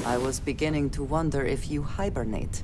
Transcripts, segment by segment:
I was beginning to wonder if you hibernate.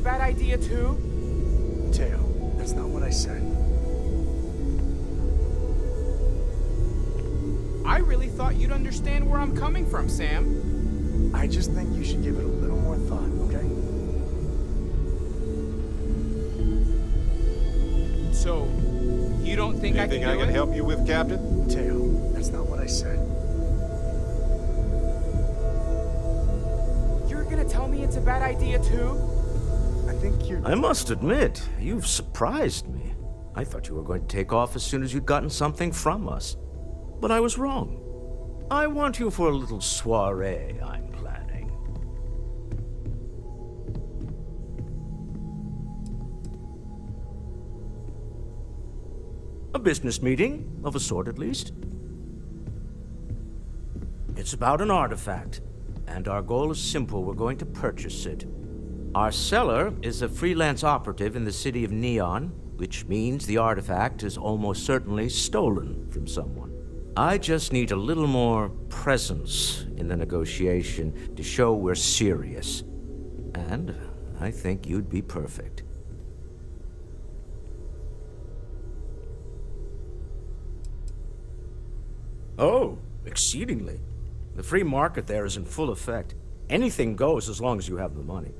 Bad idea too? Teo, that's not what I said. I really thought you'd understand where I'm coming from, Sam. I just think you should give it a little more thought, okay? So, you don't think I can do it? Anything I can help you with, Captain? Teo, that's not what I said. You're gonna tell me it's a bad idea too? I must admit, you've surprised me. I thought you were going to take off as soon as you'd gotten something from us. But I was wrong. I want you for a little soiree I'm planning. A business meeting, of a sort at least. It's about an artifact, and our goal is simple. We're going to purchase it. Our seller is a freelance operative in the city of Neon, which means the artifact is almost certainly stolen from someone. I just need a little more presence in the negotiation to show we're serious. And I think you'd be perfect. Oh, exceedingly. The free market there is in full effect. Anything goes as long as you have the money.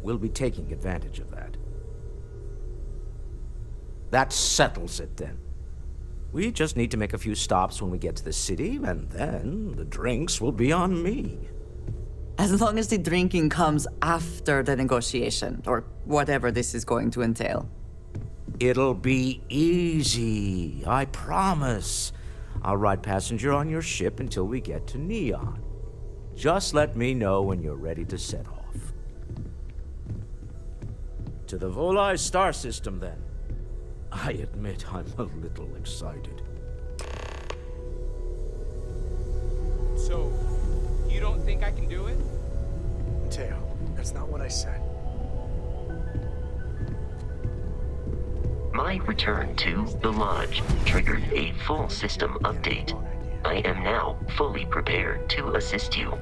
We'll be taking advantage of that. That settles it, then. We just need to make a few stops when we get to the city, and then the drinks will be on me. As long as the drinking comes after the negotiation, or whatever this is going to entail. It'll be easy, I promise. I'll ride passenger on your ship until we get to Neon. Just let me know when you're ready to set off. To the Volai star system, then. I admit I'm a little excited. So, you don't think I can do it? Teo, that's not what I said. My return to the lodge triggered a full system update. I am now fully prepared to assist you.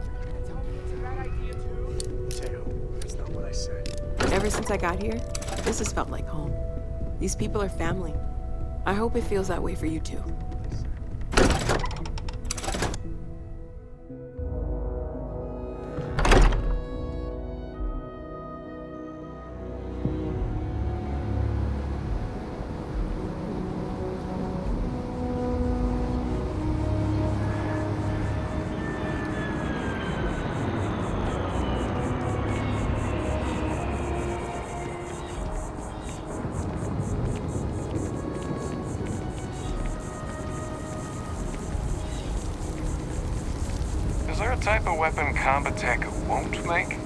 Teo, that's not what I said. Ever since I got here, this has felt like home. These people are family. I hope it feels that way for you too. there a type of weapon combat tech won't make?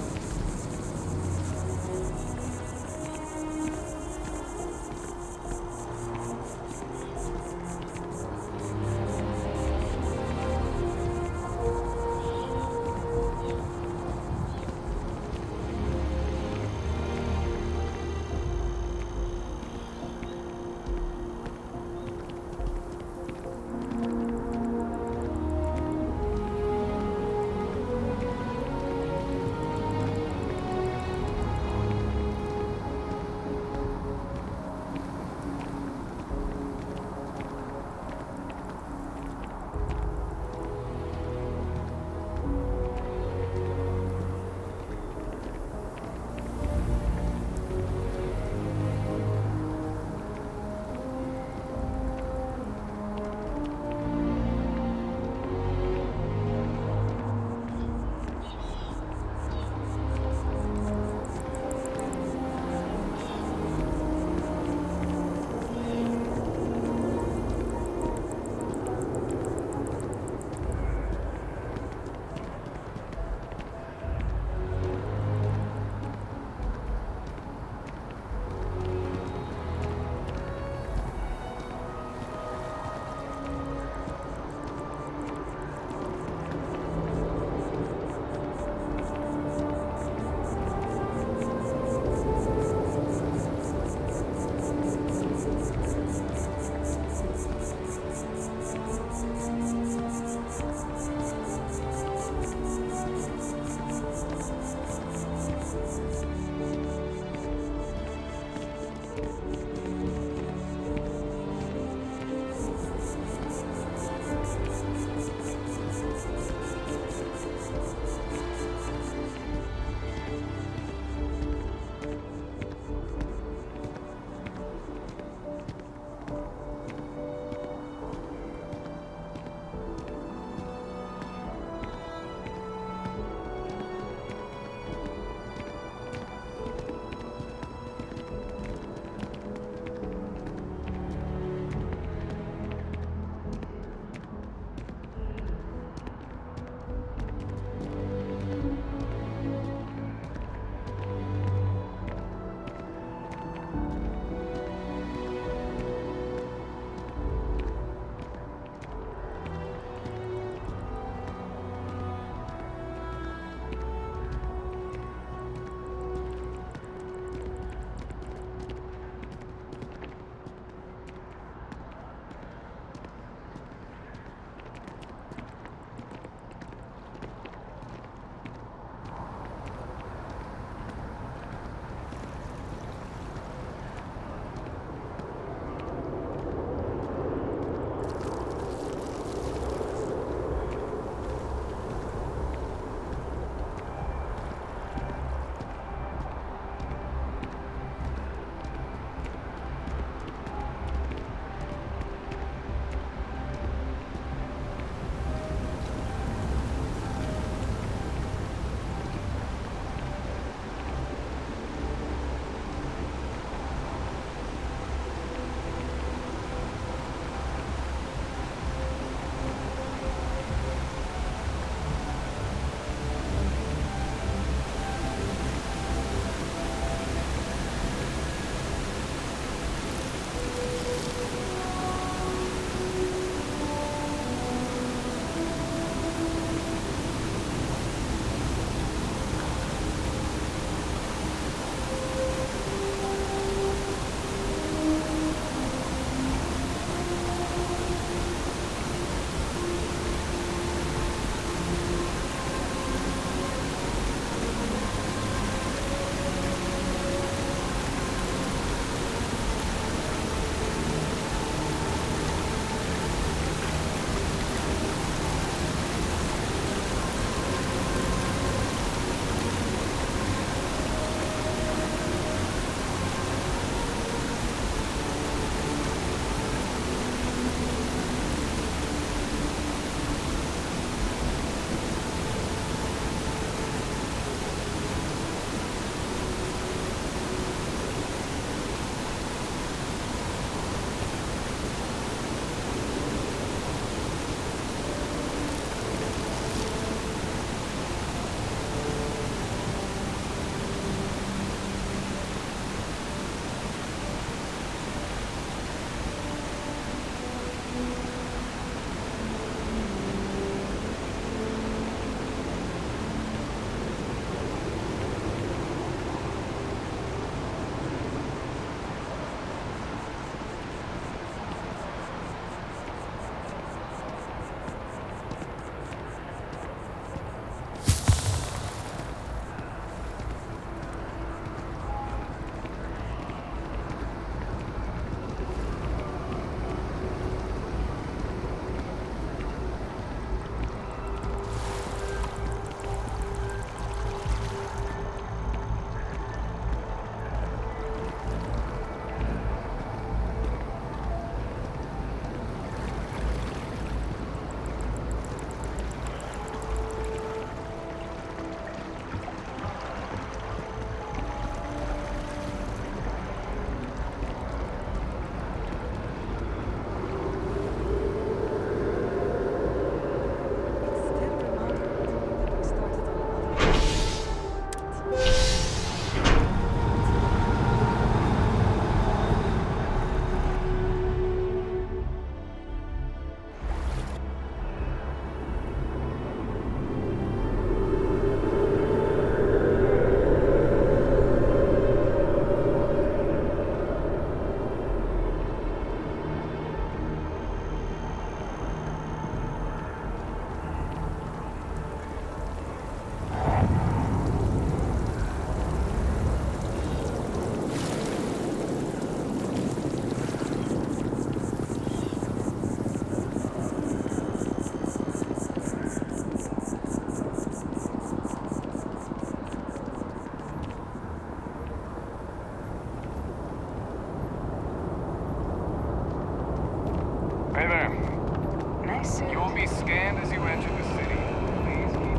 be scanned as you enter the city. Please keep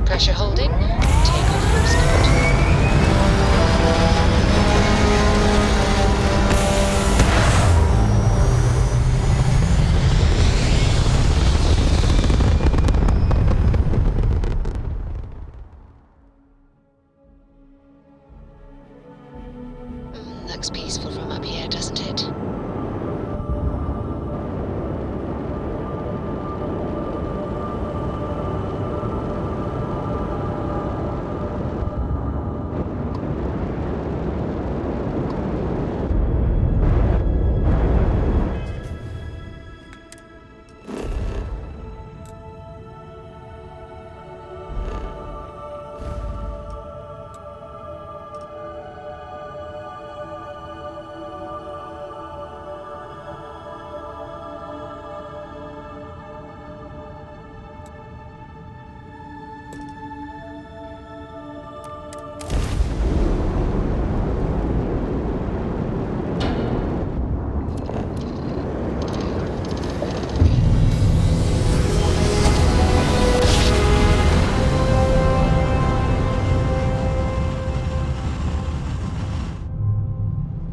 Pressure holding. Takeoff from start. Looks peaceful from up here, doesn't it?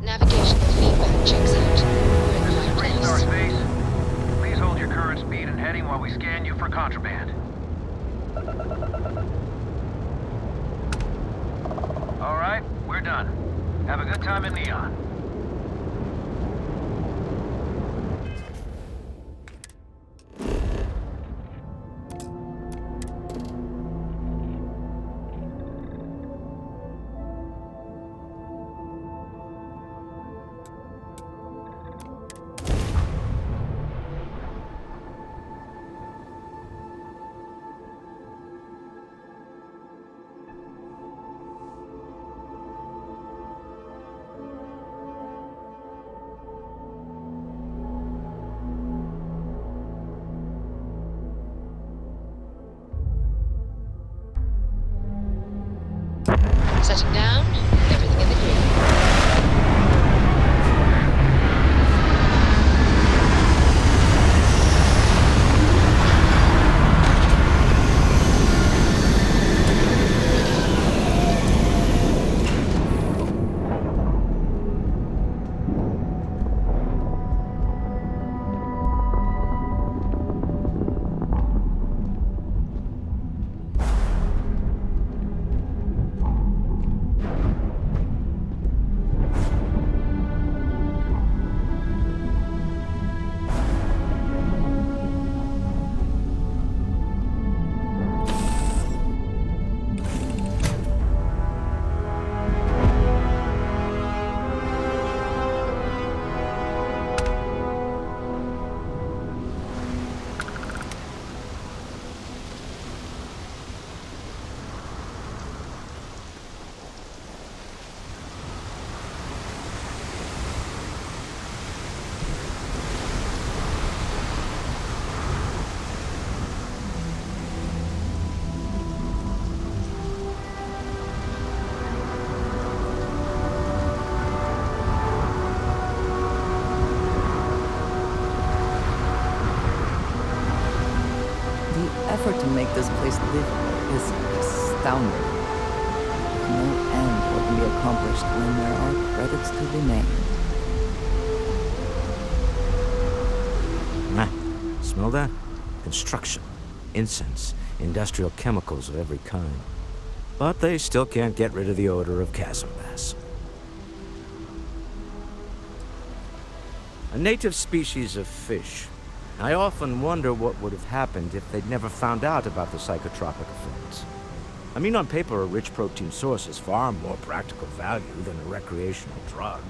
Navigational feedback checks out. We're in the right place. Starface, please hold your current speed and heading while we scan you for contraband. All right, we're done. Have a good time in Neon. Setting down. Everything in the green. Effort to make this place livable is astounding. No end what can be accomplished when there are credits to be made. Smell that? Construction, incense, industrial chemicals of every kind. But they still can't get rid of the odor of chasm bass. A native species of fish. I often wonder what would have happened if they'd never found out about the psychotropic effects. I mean, on paper, a rich protein source is far more practical value than a recreational drug.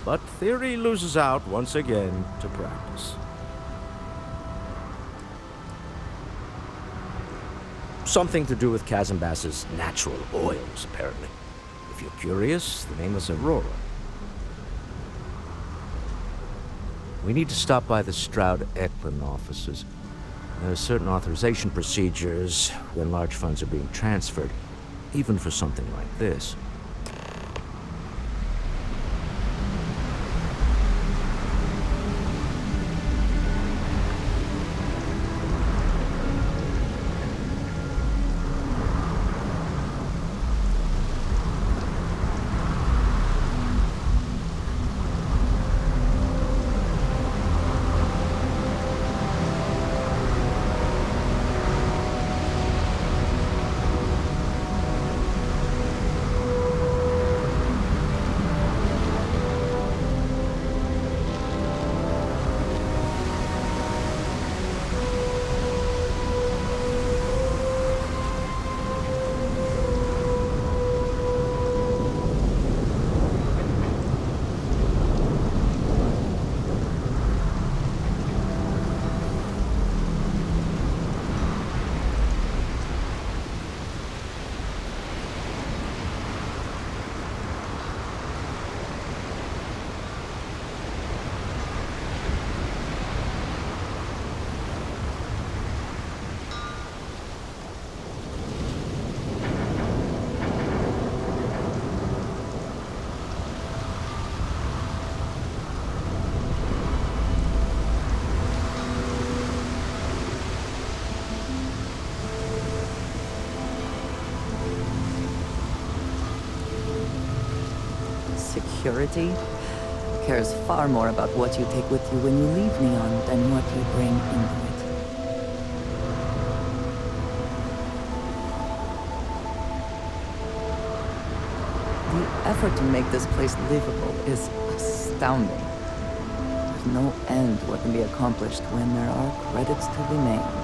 But theory loses out once again to practice. Something to do with Kazambas's natural oils, apparently. If you're curious, the name is Aurora. We need to stop by the Stroud-Eklund offices. There are certain authorization procedures when large funds are being transferred, even for something like this. Security cares far more about what you take with you when you leave Neon than what you bring into it. The effort to make this place livable is astounding. There's no end to what can be accomplished when there are credits to be made.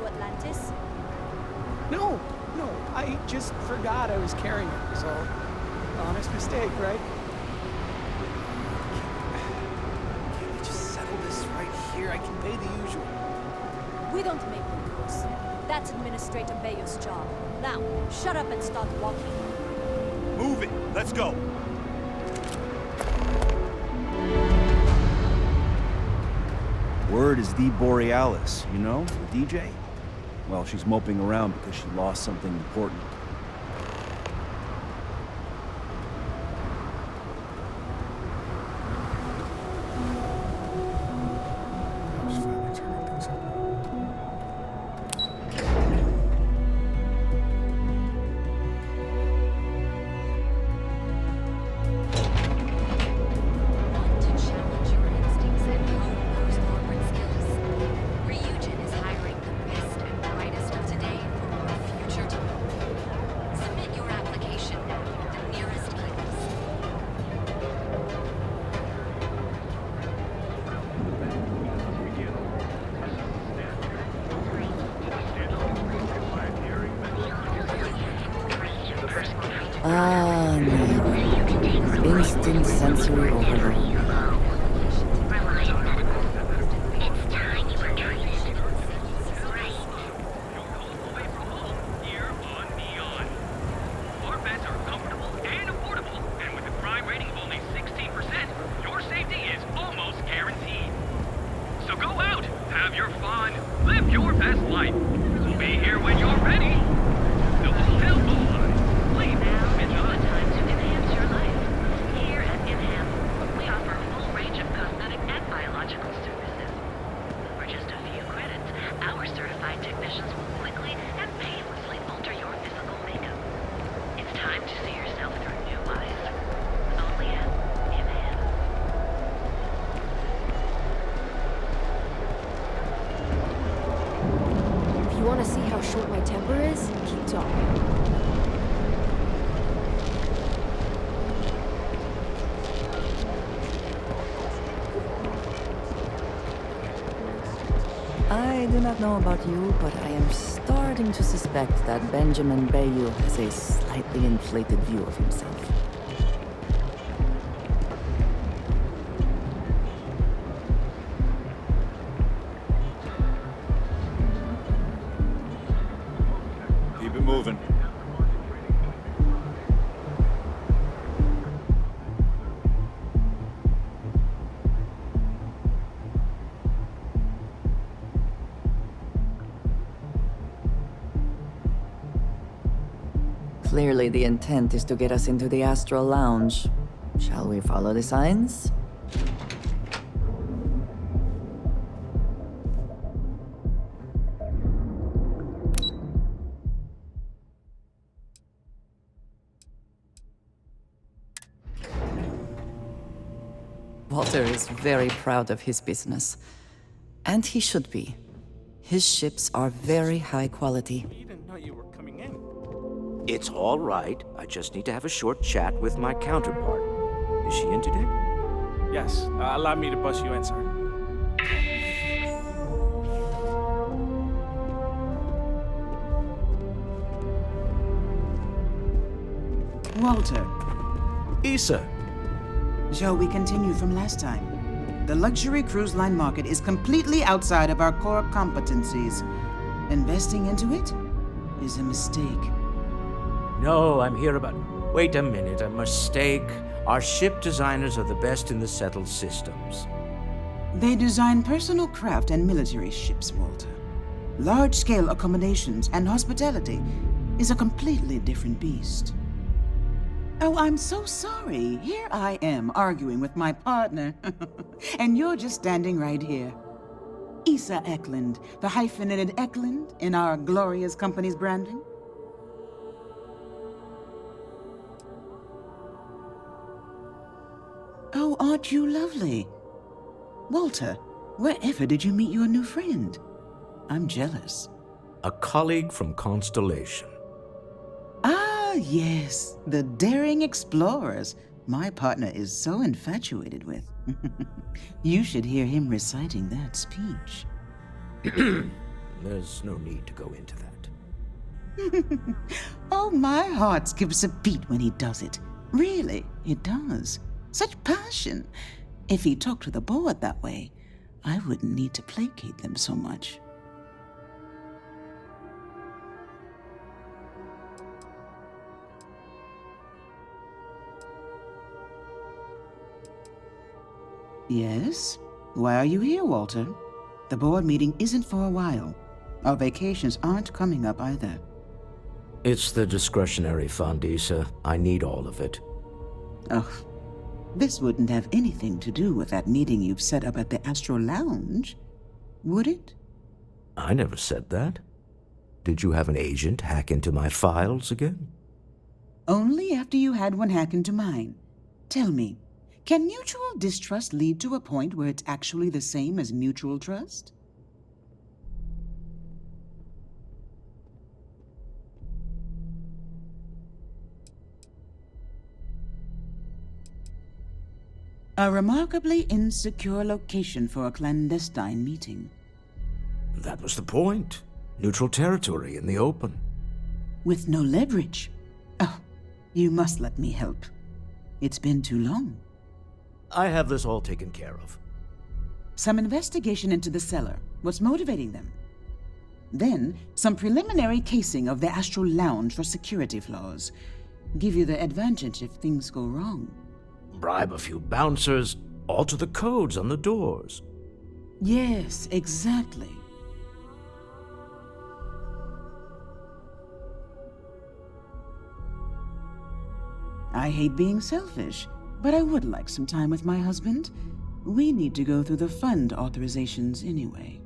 Atlantis? No, I just forgot I was carrying it, so honest mistake, right? Can't we just settle this right here? I can pay the usual. We don't make the rules. That's Administrator Bayo's job. Now, shut up and start walking. Move it! Let's go! Word is the Borealis, you know, the DJ? Well, she's moping around because she lost something important. Ah, no. Instant sensory overload. So go out Have your fun. Live your best life. We'll be here when you're ready. The hotel boy. Please enjoy. Time to enhance your life. Here at Enhance, we offer a full range of cosmetic and biological services. For just a few credits, our certified technicians will quickly and painlessly alter your physical makeup. It's time to see yourself through new eyes. Only at Enhance. If you want to see how short my temper is, keep talking. I do not know about you, but I am starting to suspect that Benjamin Bayou has a slightly inflated view of himself. Keep it moving. Clearly, the intent is to get us into the Astro Lounge. Shall we follow the signs? Walter is very proud of his business. And he should be. His ships are very high quality. You didn't know you were coming in. It's all right. I just need to have a short chat with my counterpart. Is she in today? Yes, allow me to bust you in, sir. Walter, Issa. shall we continue from last time? The luxury cruise line market is completely outside of our core competencies. Investing into it is a mistake. No, I'm here about... Wait a minute, a mistake. Our ship designers are the best in the settled systems. They design personal craft and military ships, Walter. Large-scale accommodations and hospitality is a completely different beast. Oh, I'm so sorry. Here I am arguing with my partner. And you're just standing right here. Issa Eklund, the hyphenated Eklund in our glorious company's branding. Oh, aren't you lovely? Walter, wherever did you meet your new friend? I'm jealous. A colleague from Constellation. Ah, yes, the daring explorers my partner is so infatuated with. You should hear him reciting that speech. There's no need to go into that. Oh, my heart skips a beat when he does it. Really, it does. Such passion. If he talked to the board that way, I wouldn't need to placate them so much. Yes? Why are you here, Walter? The board meeting isn't for a while. Our vacations aren't coming up either. It's the discretionary fund, Issa. I need all of it. Oh, this wouldn't have anything to do with that meeting you've set up at the Astro Lounge, would it? I never said that. Did you have an agent hack into my files again? Only after you had one hack into mine. Tell me, can mutual distrust lead to a point where it's actually the same as mutual trust? A remarkably insecure location for a clandestine meeting. That was the point. Neutral territory in the open. With no leverage. Oh, you must let me help. It's been too long. I have this all taken care of. Some investigation into the cellar. What's motivating them? Then, some preliminary casing of the Astro Lounge for security flaws. Give you the advantage if things go wrong. Bribe a few bouncers, alter the codes on the doors. Yes, exactly. I hate being selfish, but I would like some time with my husband. We need to go through the fund authorizations anyway.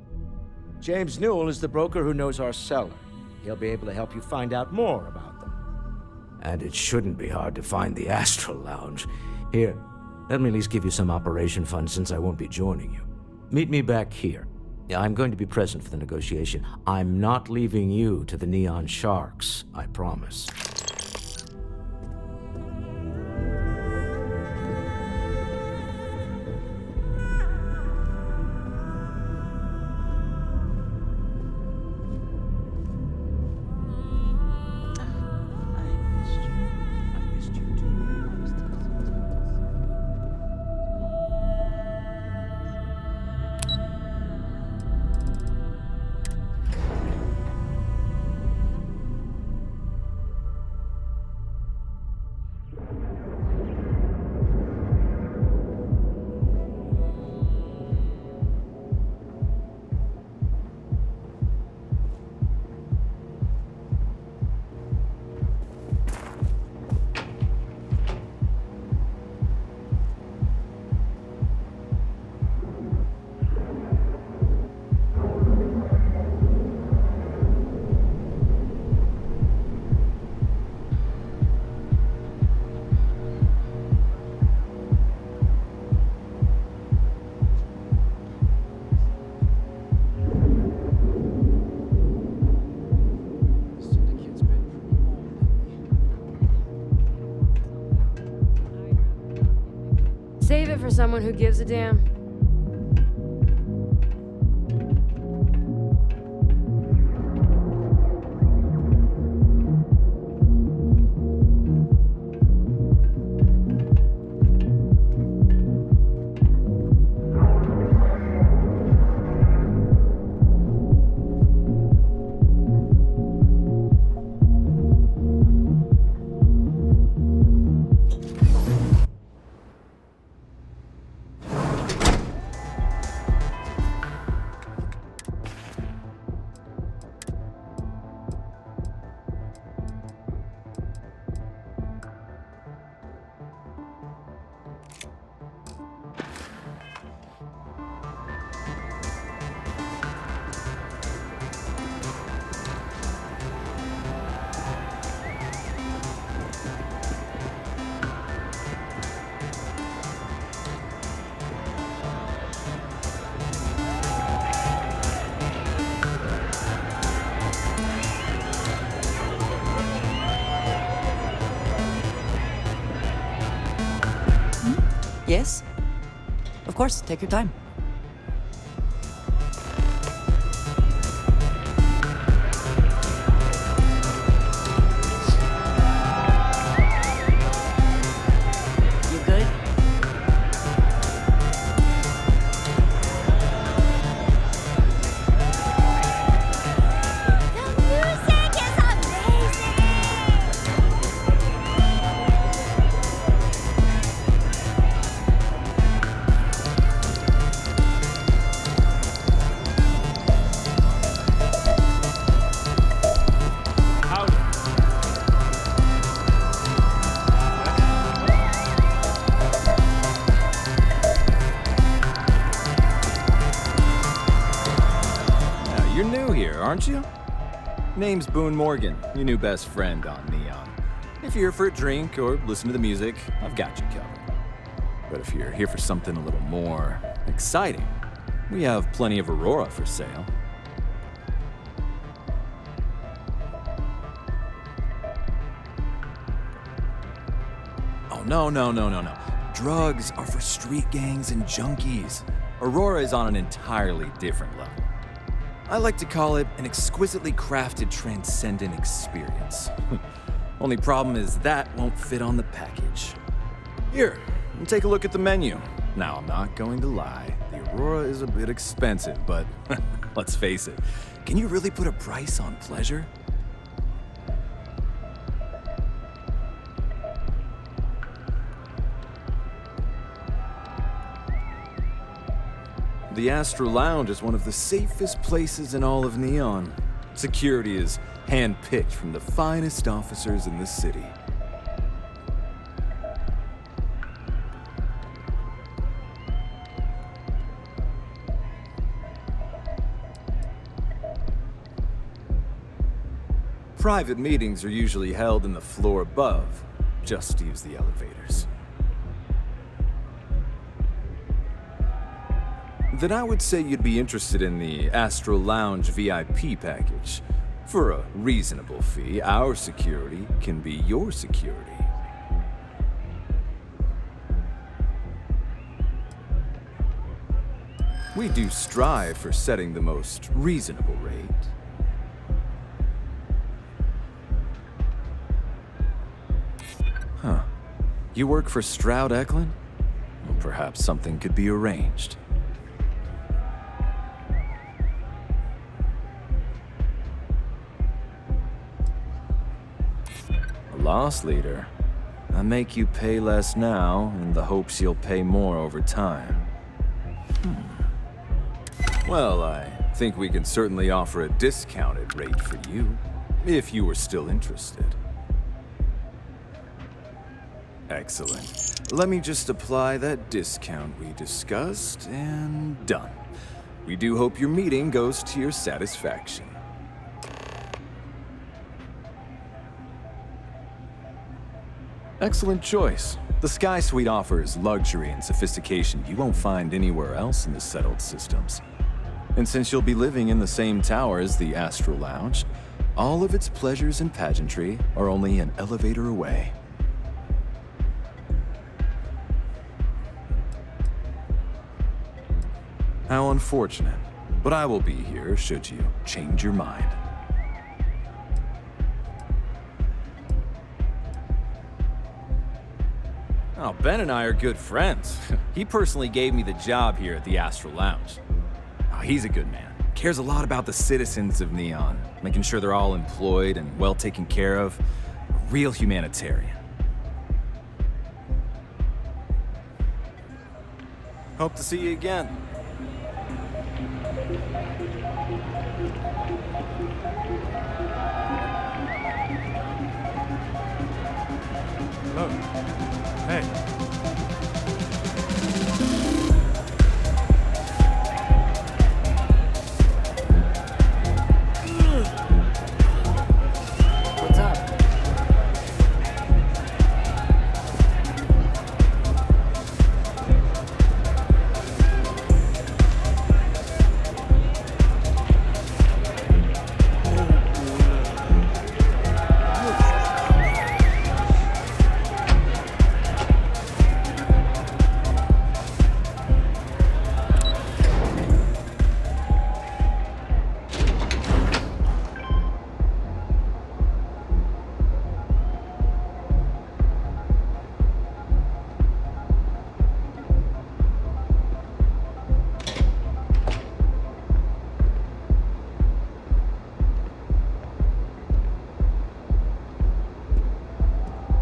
James Newell is the broker who knows our seller. He'll be able to help you find out more about them. And it shouldn't be hard to find the Astro Lounge. Here, let me at least give you some operation funds since I won't be joining you. Meet me back here. I'm going to be present for the negotiation. I'm not leaving you to the Neon Sharks, I promise. Save it for someone who gives a damn. Yes? Of course, take your time. You good? Aren't you? Name's Boone Morgan, your new best friend on Neon. If you're here for a drink or listen to the music, I've got you covered. But if you're here for something a little more exciting, we have plenty of Aurora for sale. Oh, no. Drugs are for street gangs and junkies. Aurora is on an entirely different level. I like to call it an exquisitely crafted transcendent experience. Only problem is that won't fit on the package. Here, take a look at the menu. Now, I'm not going to lie, the Aurora is a bit expensive, but let's face it, can you really put a price on pleasure? the Astro Lounge is one of the safest places in all of Neon. Security is handpicked from the finest officers in the city. Private meetings are usually held in the floor above. Just use the elevators. Then I would say you'd be interested in the Astro Lounge VIP package. For a reasonable fee, our security can be your security. We do strive for setting the most reasonable rate. Huh. You work for Stroud-Eklund? Well, perhaps something could be arranged. A loss leader. I make you pay less now in the hopes you'll pay more over time. Well, I think we can certainly offer a discounted rate for you, if you were still interested. Excellent. Let me just apply that discount we discussed, and done. We do hope your meeting goes to your satisfaction. Excellent choice. The Sky Suite offers luxury and sophistication you won't find anywhere else in the settled systems. And since you'll be living in the same tower as the Astro Lounge, all of its pleasures and pageantry are only an elevator away. How unfortunate, but I will be here should you change your mind. Oh, Ben and I are good friends. He personally gave me the job here at the Astro Lounge. Oh, he's a good man. Cares a lot about the citizens of Neon, making sure they're all employed and well taken care of. A real humanitarian. Hope to see you again. Hello. Hey. What's up?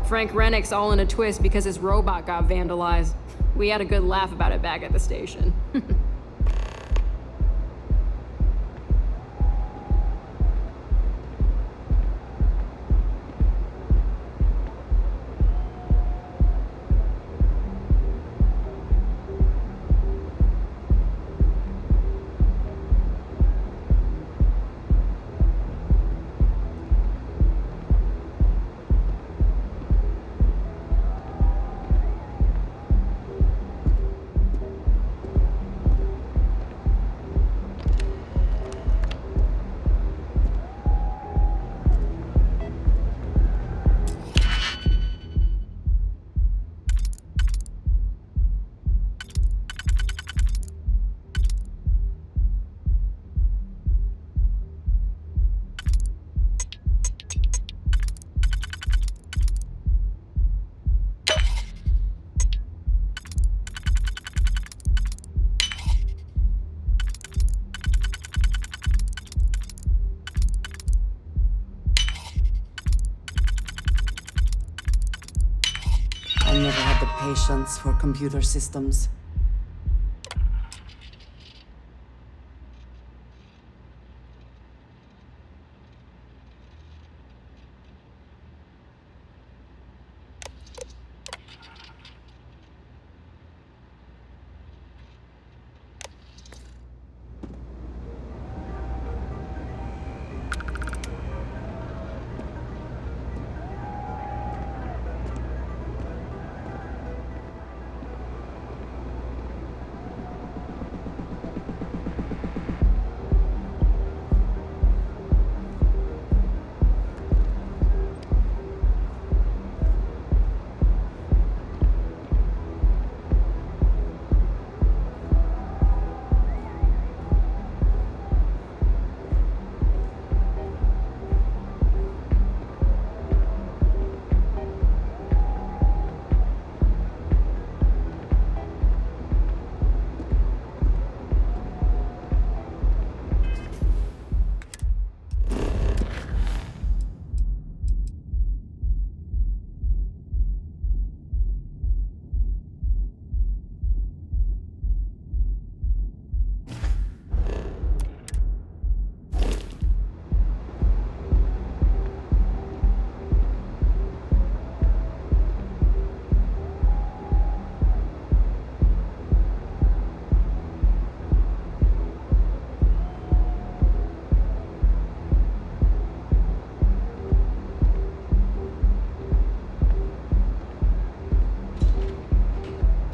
Frank Rennick's all in a twist because his robot got vandalized. We had a good laugh about it back at the station. I never had the patience for computer systems.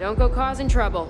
Don't go causing trouble.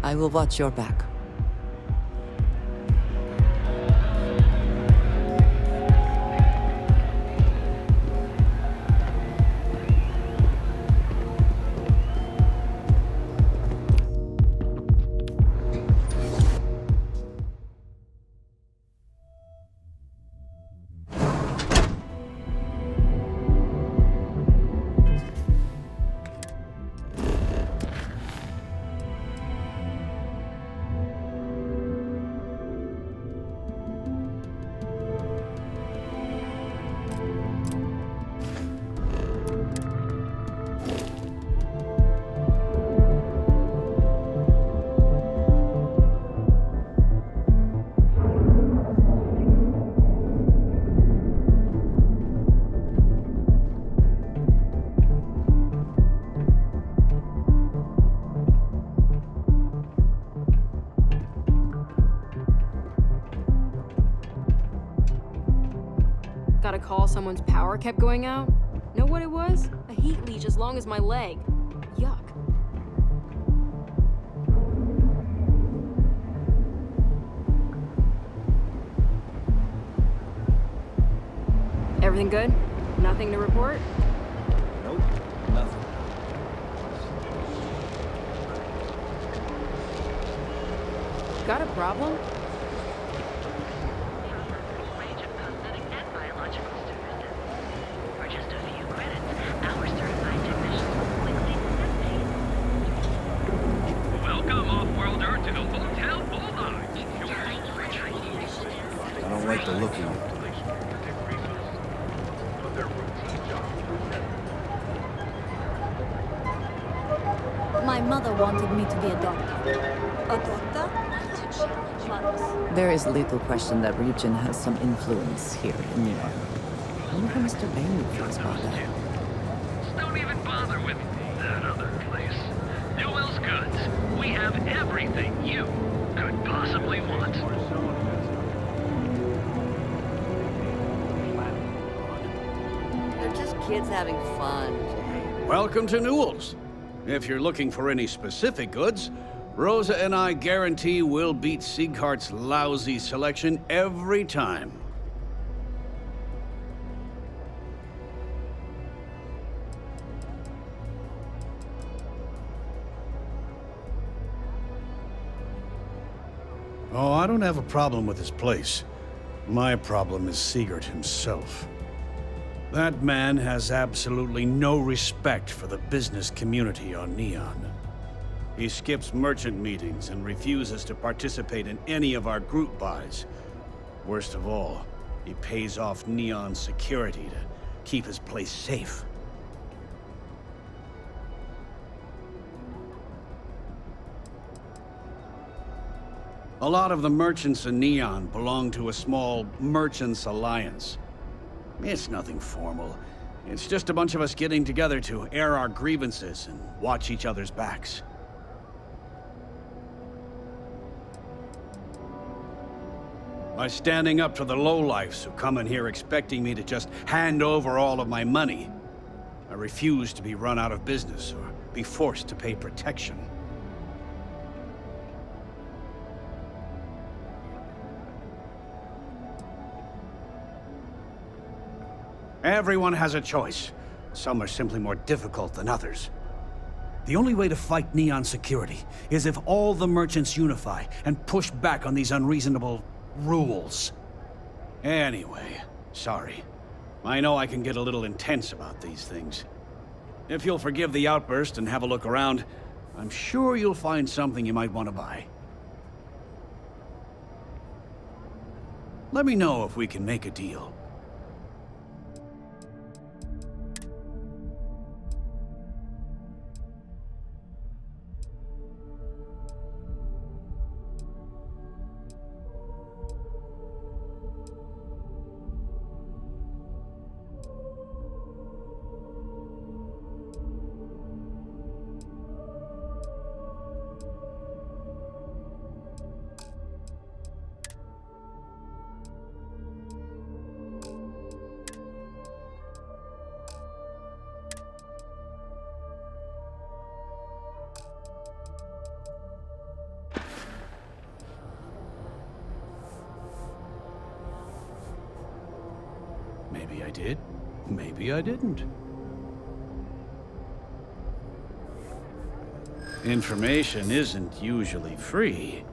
I will watch your back. Got a call someone's power kept going out. Know what it was? A heat leech as long as my leg. Yuck. Everything good? Nothing to report? Nope, nothing. Got a problem? Welcome, off-worlder, to the Hotel Bullard. I don't like the look of you. My mother wanted me to be a doctor. A doctor? There is little question that region has some influence here in Neon. I wonder how Mr. Bailey feels about that. Don't even bother with that other place. Newell's Goods. We have everything you could possibly want. They're just kids having fun. Welcome to Newell's. If you're looking for any specific goods, Rosa and I guarantee we'll beat Sieghart's lousy selection every time. Oh, I don't have a problem with this place. My problem is Siegert himself. That man has absolutely no respect for the business community on Neon. He skips merchant meetings and refuses to participate in any of our group buys. Worst of all, he pays off Neon's security to keep his place safe. A lot of the merchants in Neon belong to a small merchants alliance. It's nothing formal. It's just a bunch of us getting together to air our grievances and watch each other's backs. By standing up to the lowlifes who come in here expecting me to just hand over all of my money, I refuse to be run out of business or be forced to pay protection. Everyone has a choice. Some are simply more difficult than others. The only way to fight Neon security is if all the merchants unify and push back on these unreasonable rules. Anyway, sorry. I know I can get a little intense about these things. If you'll forgive the outburst and have a look around, I'm sure you'll find something you might want to buy. Let me know if we can make a deal. Maybe I did, maybe I didn't. Information isn't usually free.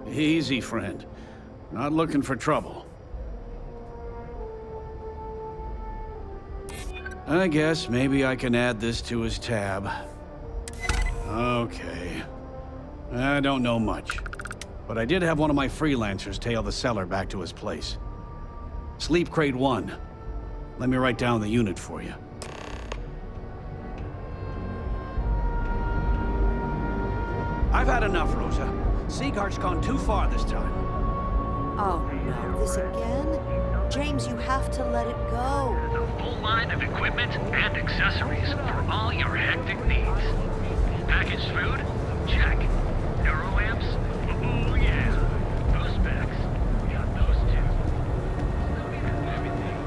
Easy, friend. Not looking for trouble. I guess maybe I can add this to his tab. Okay. I don't know much. But I did have one of my freelancers tail the seller back to his place. Sleepcrate 1. Let me write down the unit for you. I've had enough, Rosa. Sieghardt's gone too far this time. Oh no, this again? James, you have to let it go. A full line of equipment and accessories for all your hectic needs. Packaged food? Check. Neuroamps? Oh yeah. Those specs? Got those too. Everything.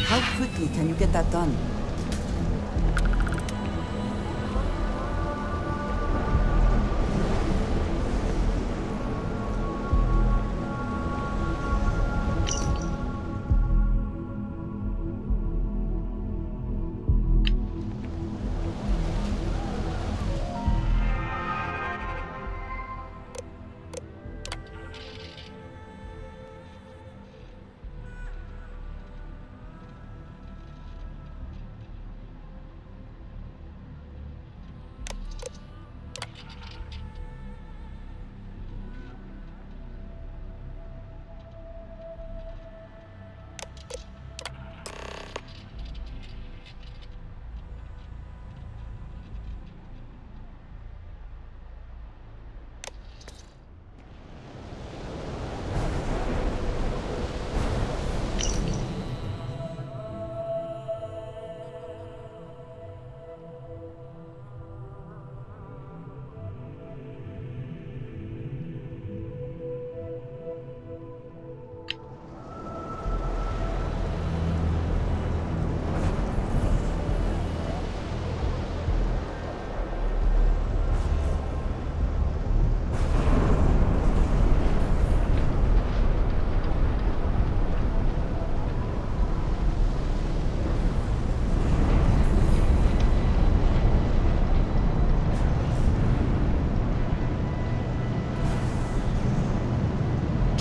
How quickly can you get that done?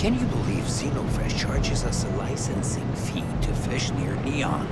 Can you believe Xenofresh charges us a licensing fee to fish near Neon?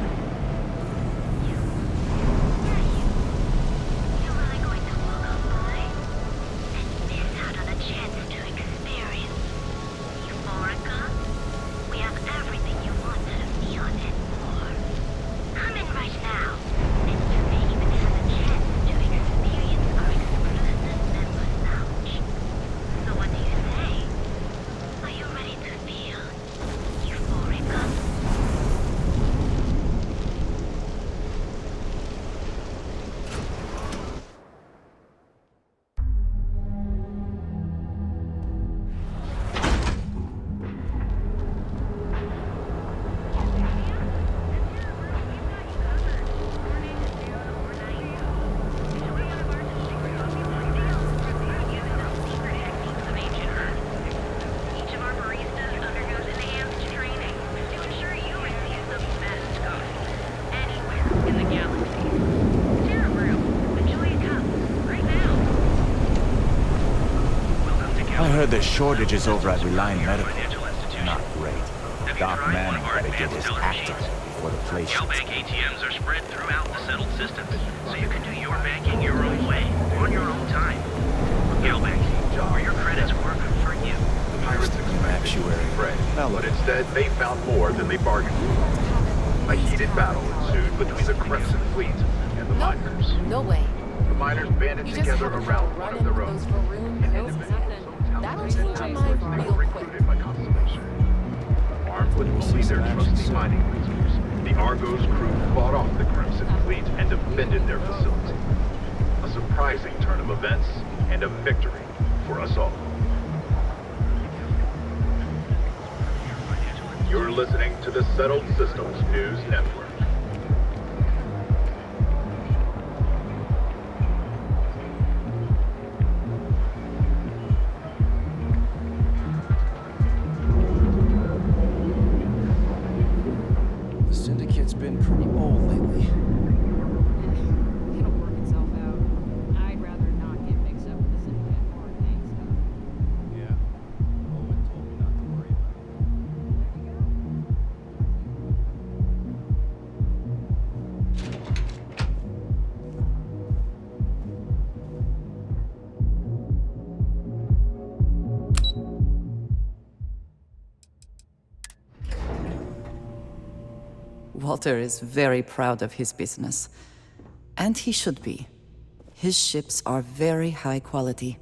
There's shortages over at Reliant Medical. Not great. Doc Manning gotta get his act together before the place shuts Bank ATMs are spread throughout the settled systems, so you can do your banking your own way, on your own time. Bank, where your credits work for you. The pirates took an actuary. But instead, they found more than they bargained for. A heated battle ensued between the Crimson Fleet and the miners. No way. The miners banded together around one of their own. That'll change my mind real quick. By Constellation. Armed with only their trusty mining lasers, the Argo's crew fought off the Crimson Fleet and defended their facility. A surprising turn of events and a victory for us all. You're listening to the Settled Systems News Network. Walter is very proud of his business. And he should be. His ships are very high quality.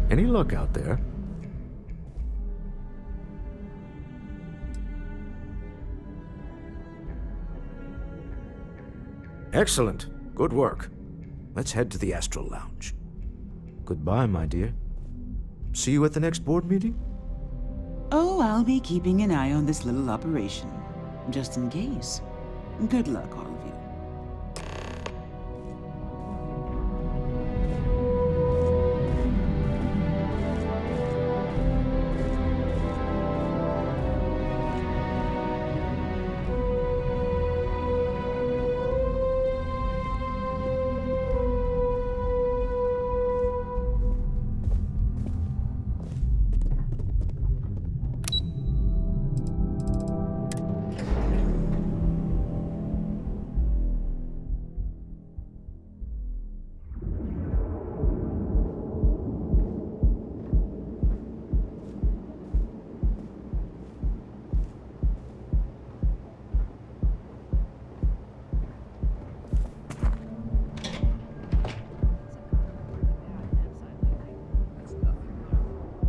Any luck out there? Excellent. Good work. Let's head to the Astro Lounge. Goodbye, my dear. See you at the next board meeting? Oh, I'll be keeping an eye on this little operation, just in case. Good luck, all of you.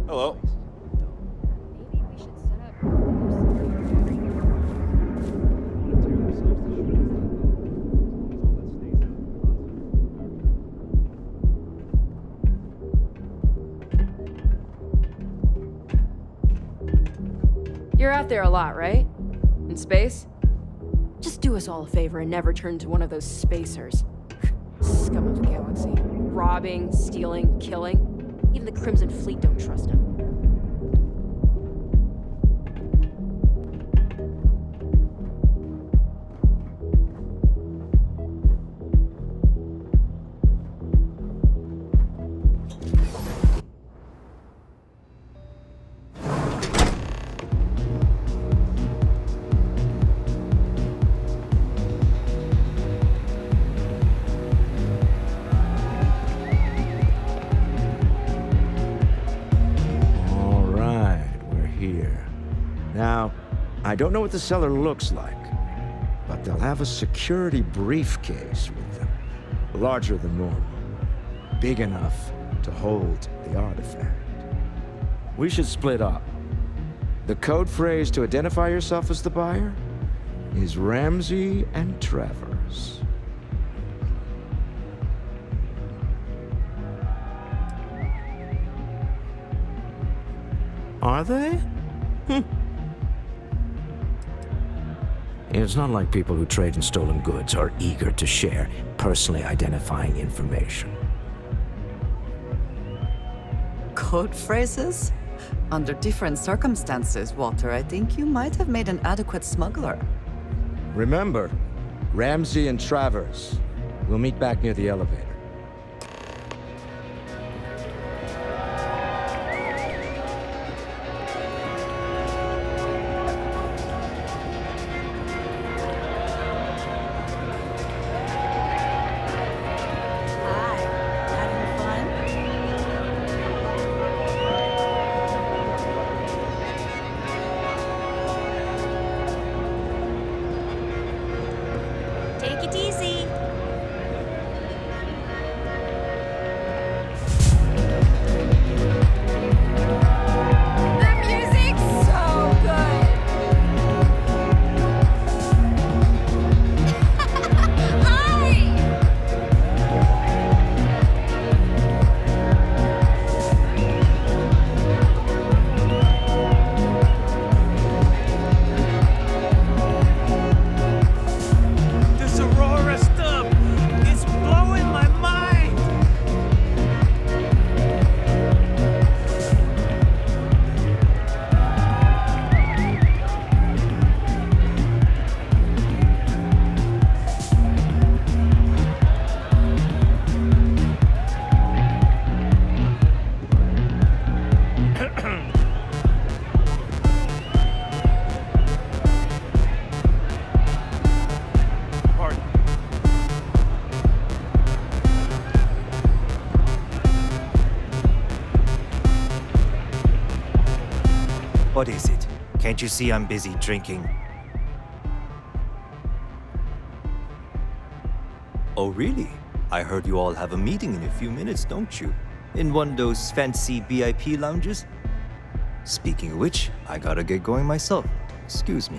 Hello. You're out there a lot, right? In space? Just do us all a favor and never turn into one of those spacers. Scum of the galaxy. Robbing, stealing, killing. Even the Crimson Fleet don't trust him. I don't know what the cellar looks like, but they'll have a security briefcase with them. Larger than normal. Big enough to hold the artifact. We should split up. The code phrase to identify yourself as the buyer is Ramsey and Travers. Are they? It's not like people who trade in stolen goods are eager to share personally identifying information. Code phrases? Under different circumstances, Walter, I think you might have made an adequate smuggler. Remember, Ramsey and Travers. We'll meet back near the elevator. What is it? Can't you see I'm busy drinking? Oh, really? I heard you all have a meeting in a few minutes, don't you? In one of those fancy VIP lounges? Speaking of which, I gotta get going myself. Excuse me.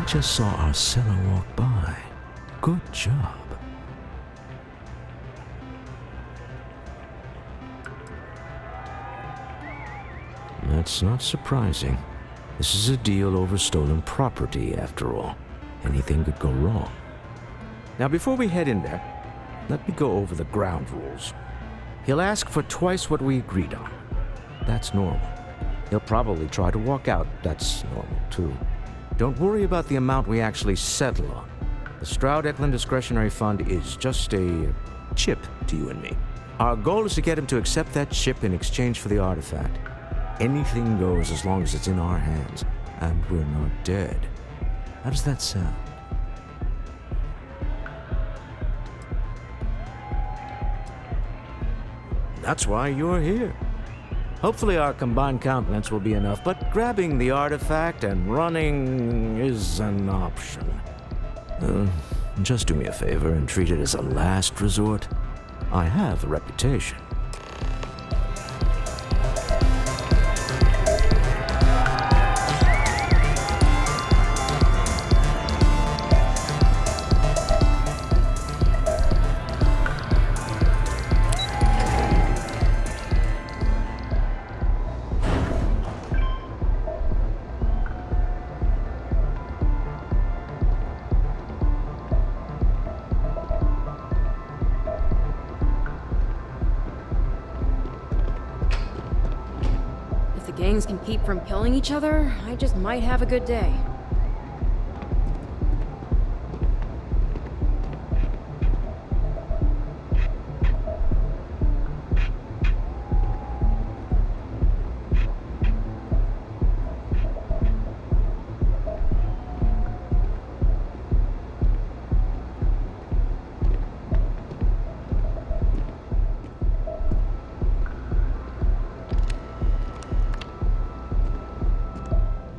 Just saw our seller walk by. Good job. That's not surprising. This is a deal over stolen property, after all. Anything could go wrong. Now, before we head in there, let me go over the ground rules. He'll ask for twice what we agreed on. That's normal. He'll probably try to walk out. That's normal, too. Don't worry about the amount we actually settle on. The Stroud-Eklund discretionary fund is just a chip to you and me. Our goal is to get him to accept that chip in exchange for the artifact. Anything goes as long as it's in our hands, and we're not dead. How does that sound? That's why you're here. Hopefully our combined countenance will be enough, but grabbing the artifact and running is an option. Just do me a favor and treat it as a last resort. I have a reputation. Gangs can keep from killing each other, I just might have a good day.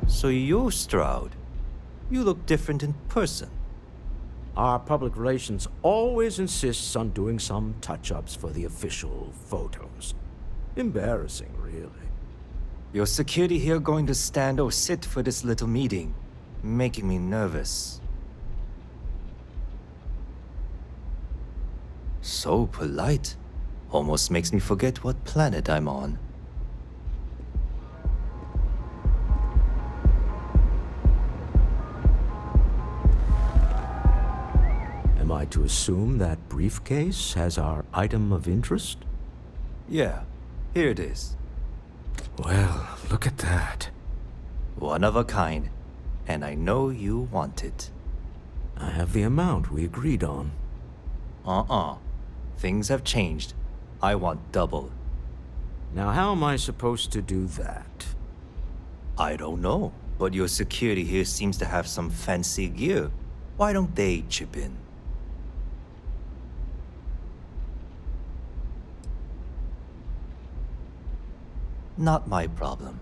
So you're Stroud. You look different in person. Our public relations always insists on doing some touch-ups for the official photos. Embarrassing, really. Your security here going to stand or sit for this little meeting, making me nervous. So polite. Almost makes me forget what planet I'm on. Am I to assume that briefcase has our item of interest? Yeah, here it is. Well, look at that. One of a kind, and I know you want it. I have the amount we agreed on. Things have changed. I want double. Now how am I supposed to do that? I don't know, but your security here seems to have some fancy gear. Why don't they chip in? Not my problem.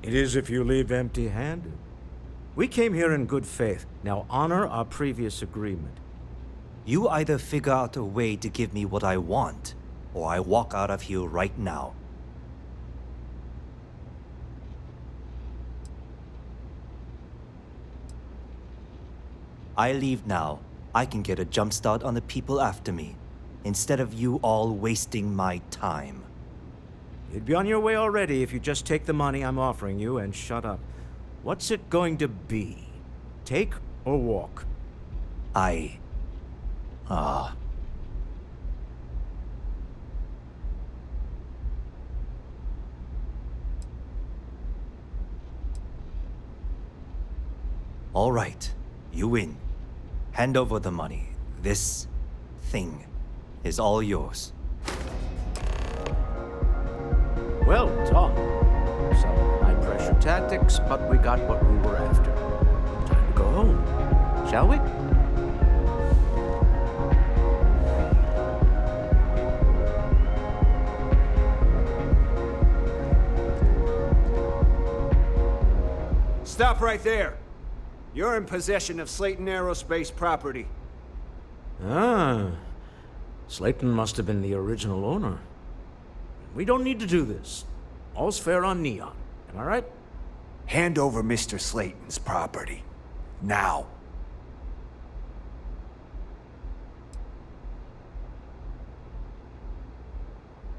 It is if you leave empty-handed. We came here in good faith. Now honor our previous agreement. You either figure out a way to give me what I want, or I walk out of here right now. I leave now. I can get a jump start on the people after me, instead of you all wasting my time. You'd be on your way already if you just take the money I'm offering you and shut up. What's it going to be? Take or walk? All right, you win. Hand over the money. This thing is all yours. Well done. Some high-pressure tactics, but we got what we were after. Time to go home, shall we? Stop right there. You're in possession of Slayton Aerospace property. Ah. Slayton must have been the original owner. We don't need to do this. All's fair on Neon. Am I right? Hand over Mr. Slayton's property. Now.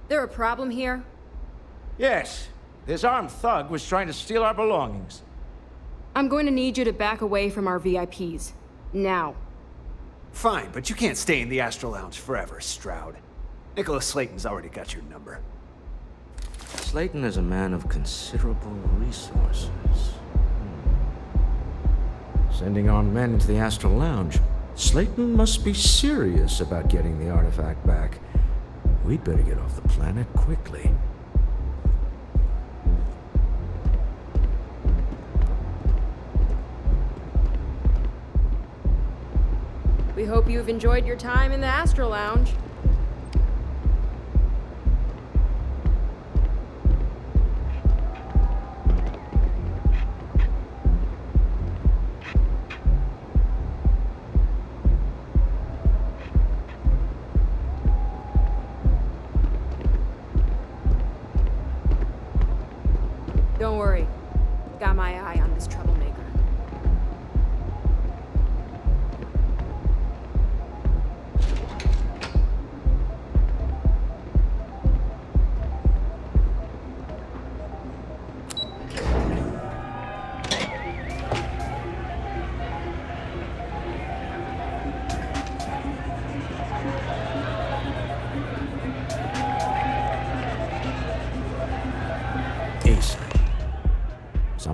There a problem here? Yes. This armed thug was trying to steal our belongings. I'm going to need you to back away from our VIPs. Now. Fine, but you can't stay in the Astro Lounge forever, Stroud. Nicolaus Slayton's already got your number. Slayton is a man of considerable resources. Sending our men into the Astro Lounge. Slayton must be serious about getting the artifact back. We'd better get off the planet quickly. We hope you've enjoyed your time in the Astro Lounge.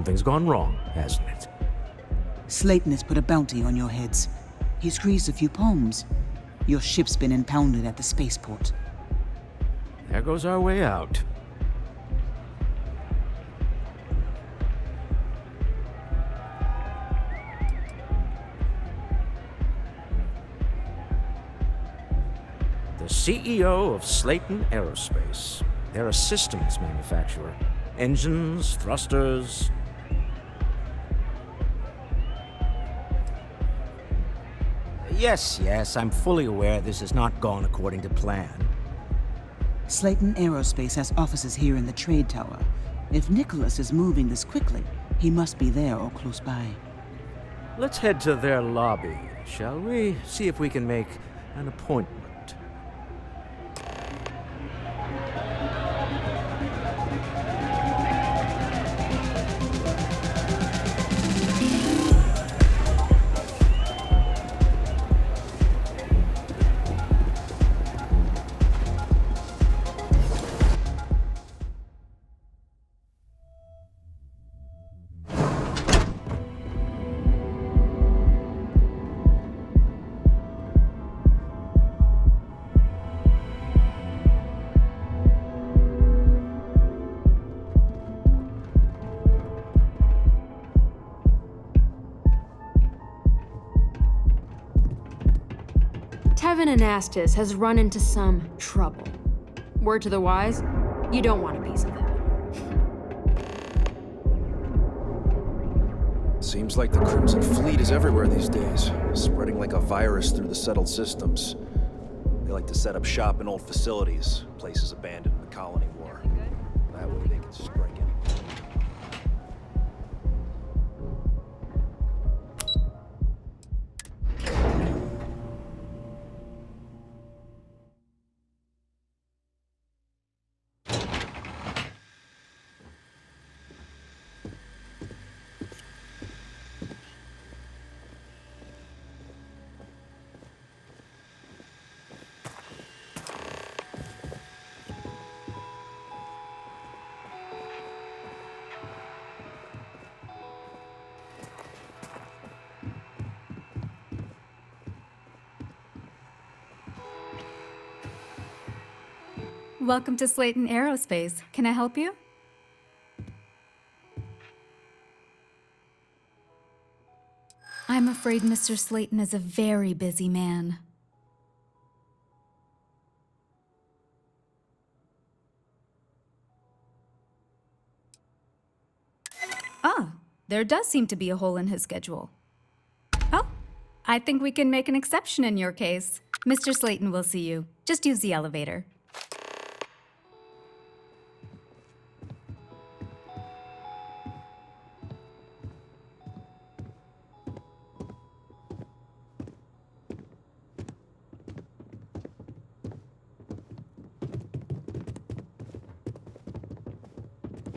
Something's gone wrong, hasn't it? Slayton has put a bounty on your heads. He squeezed a few palms. Your ship's been impounded at the spaceport. There goes our way out. The CEO of Slayton Aerospace. They're a systems manufacturer. Engines, thrusters. Yes, I'm fully aware this has not gone according to plan. Slayton Aerospace has offices here in the trade tower. If Nicolaus is moving this quickly, he must be there or close by. Let's head to their lobby, shall we? See if we can make an appointment. Anastas has run into some trouble. Word to the wise, you don't want a piece of it. Seems like the Crimson Fleet is everywhere these days, spreading like a virus through the settled systems. They like to set up shop in old facilities, places abandoned in the colony war. That way they can strike it. Welcome to Slayton Aerospace. Can I help you? I'm afraid Mr. Slayton is a very busy man. Ah, there does seem to be a hole in his schedule. Oh, I think we can make an exception in your case. Mr. Slayton will see you. Just use the elevator.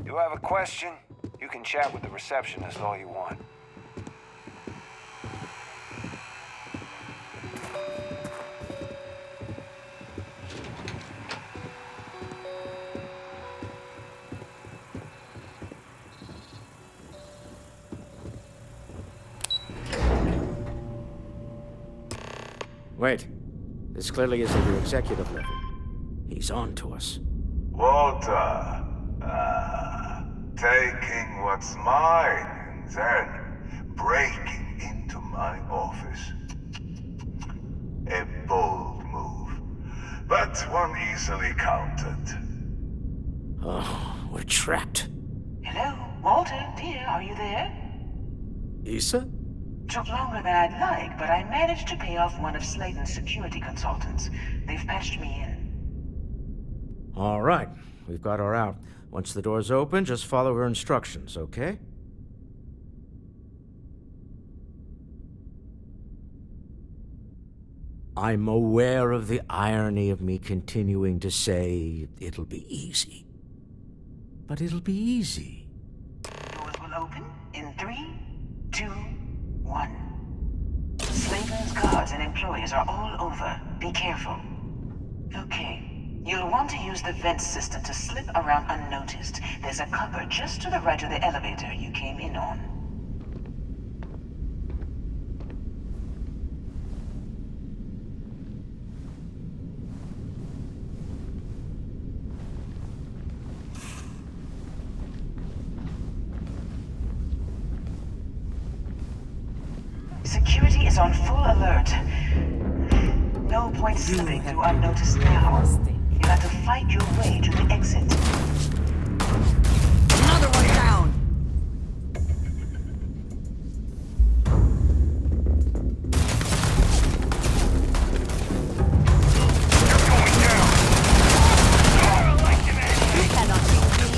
You have a question? You can chat with the receptionist all you want. Wait. This clearly isn't your executive level. He's on to us. Walter. Taking what's mine, and then breaking into my office. A bold move, but one easily countered. Oh, we're trapped. Hello, Walter, dear, are you there? Issa? Took longer than I'd like, but I managed to pay off one of Slayton's security consultants. They've patched me in. All right, we've got her out. Once the door's open, just follow her instructions, okay? I'm aware of the irony of me continuing to say it'll be easy. But it'll be easy. Doors will open in 3, 2, 1. Slayton's guards and employees are all over. Be careful. Okay, You'll want to use the vent system to slip around unnoticed. There's a cupboard just to the right of the elevator you came in on. Security is on full alert. No point slipping through unnoticed now. You'll have to fight your way to the exit. Another one down! You cannot beat me.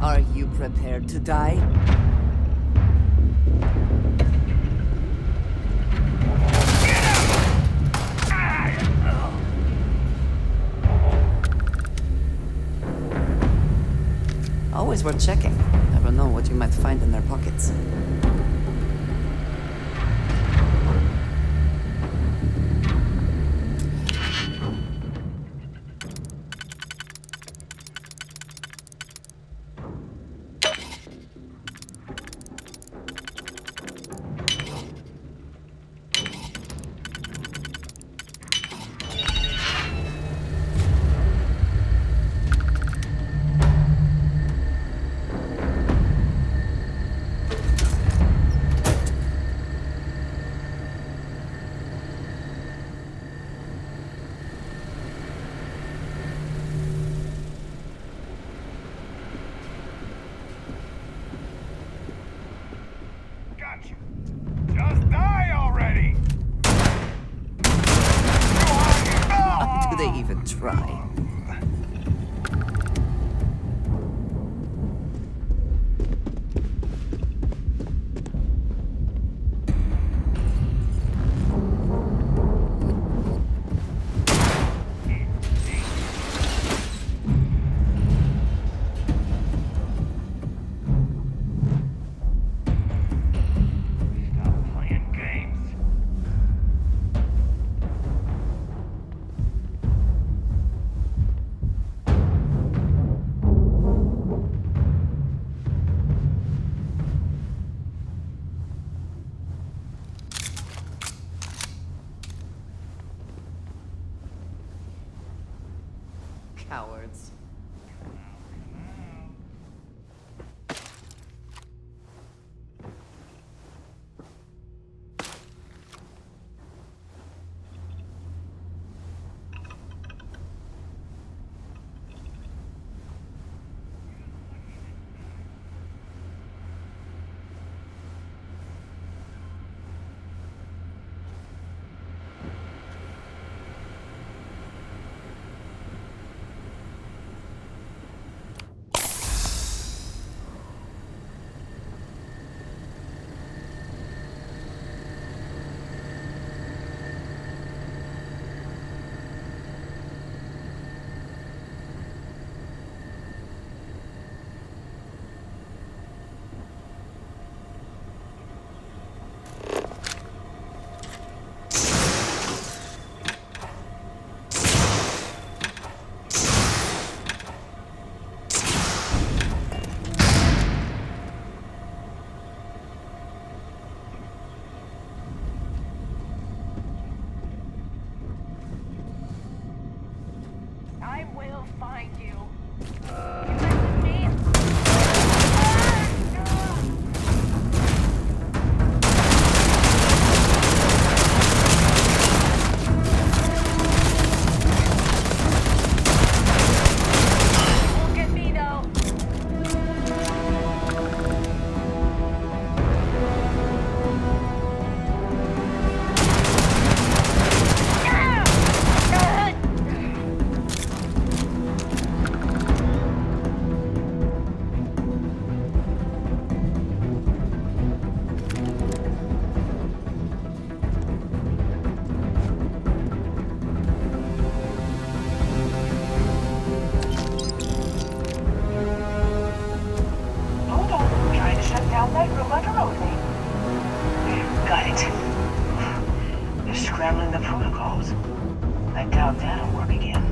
Are you prepared to die? Always worth checking. Never know what you might find in their pockets. Just die already! Do they even try? Cowards. unscrambling the protocols. I doubt that'll work again.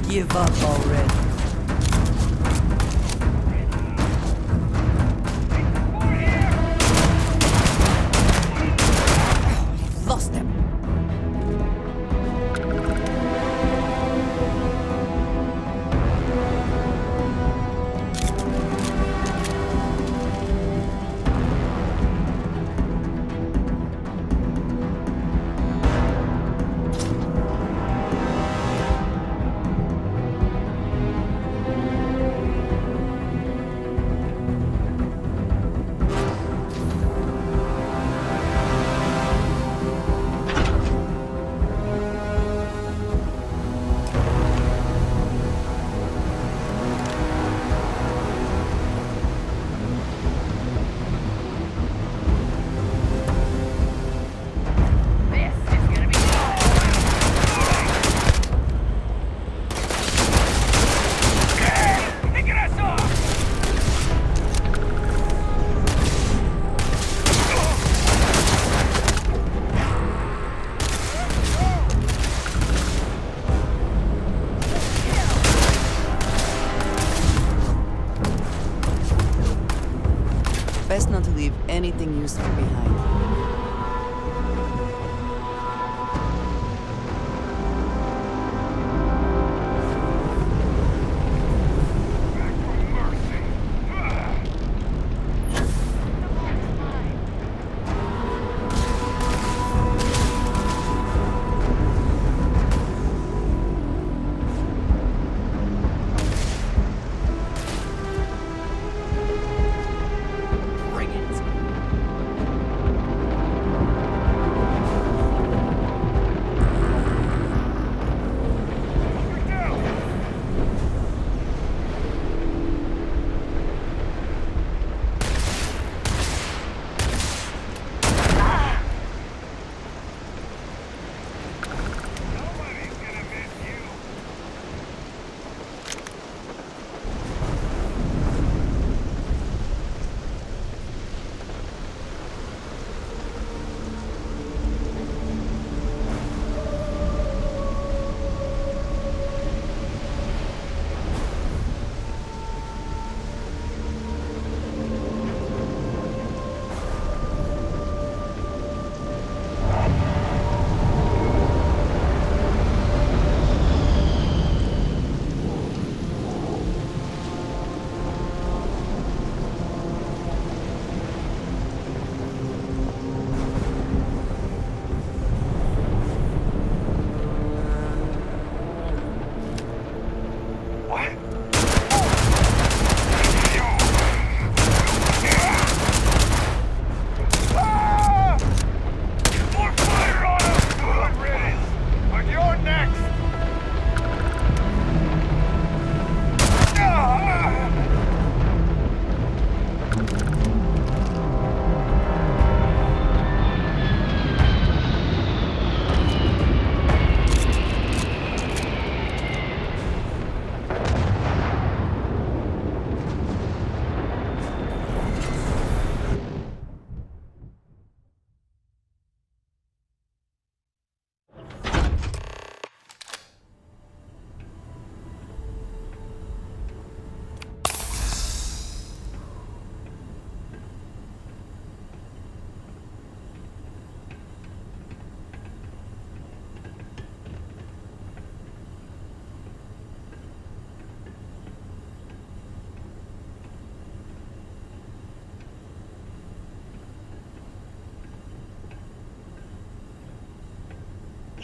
Give up already. Lost him. Best not to leave anything useful behind.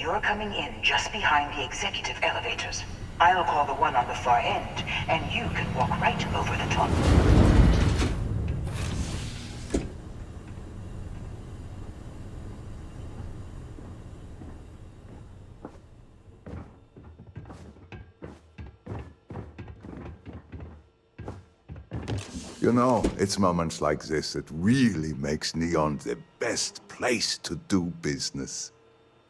You're coming in just behind the executive elevators. I'll call the one on the far end, and you can walk right over the top. You know, it's moments like this that really makes Neon the best place to do business.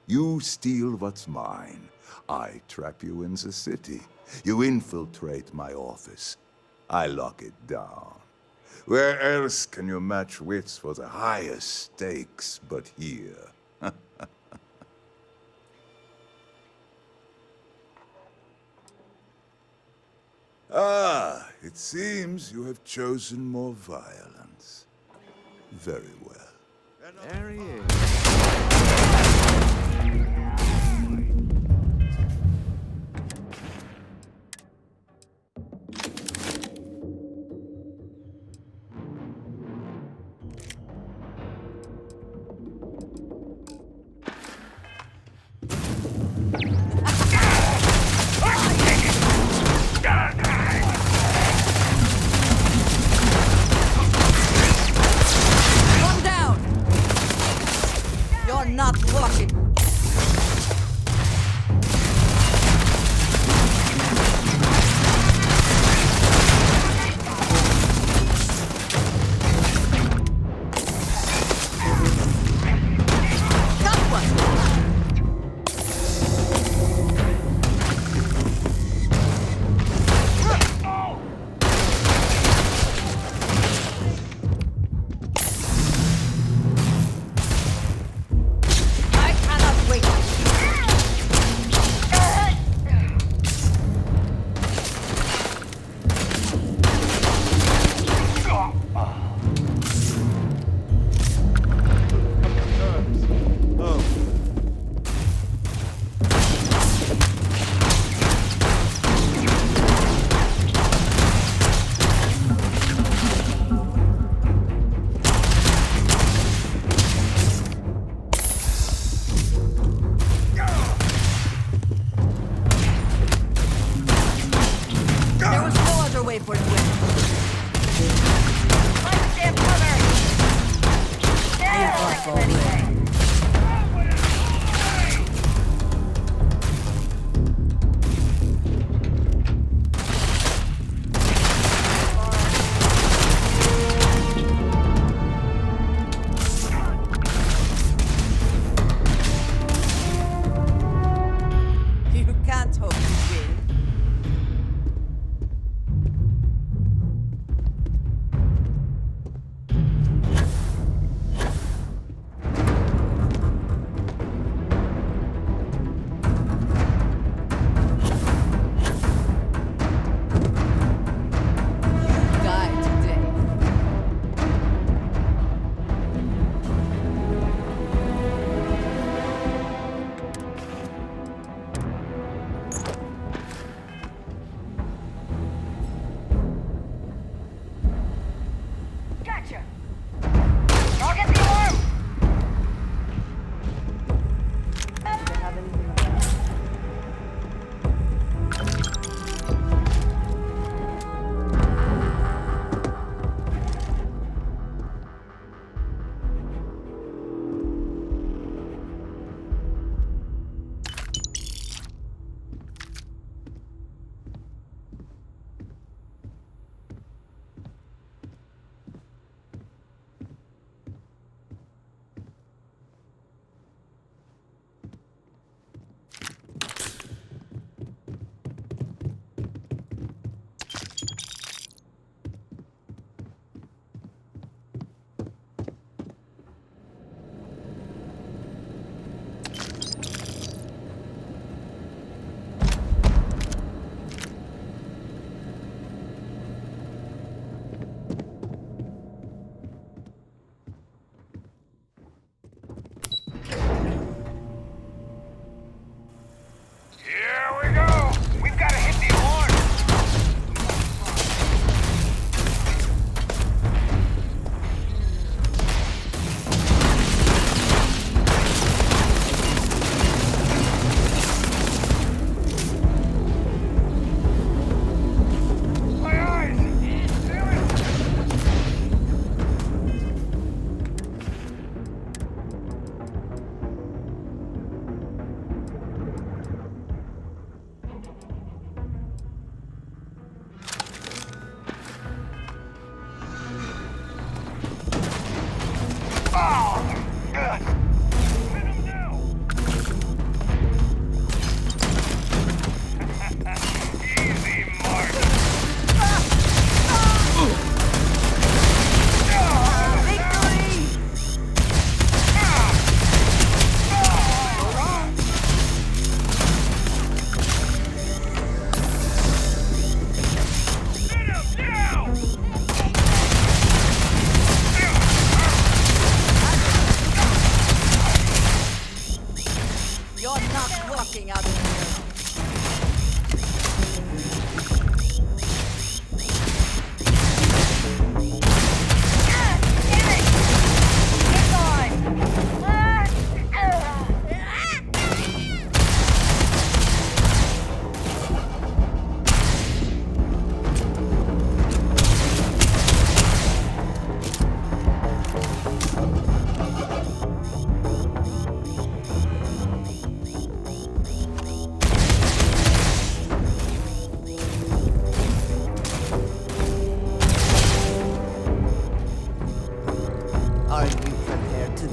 You steal what's mine. I trap you in the city. You infiltrate my office. I lock it down. Where else can you match wits for the highest stakes but here? Ah, it seems you have chosen more violence. Very well. There he is. Come down! You're not looking. There was no other way for it to win. Find the damn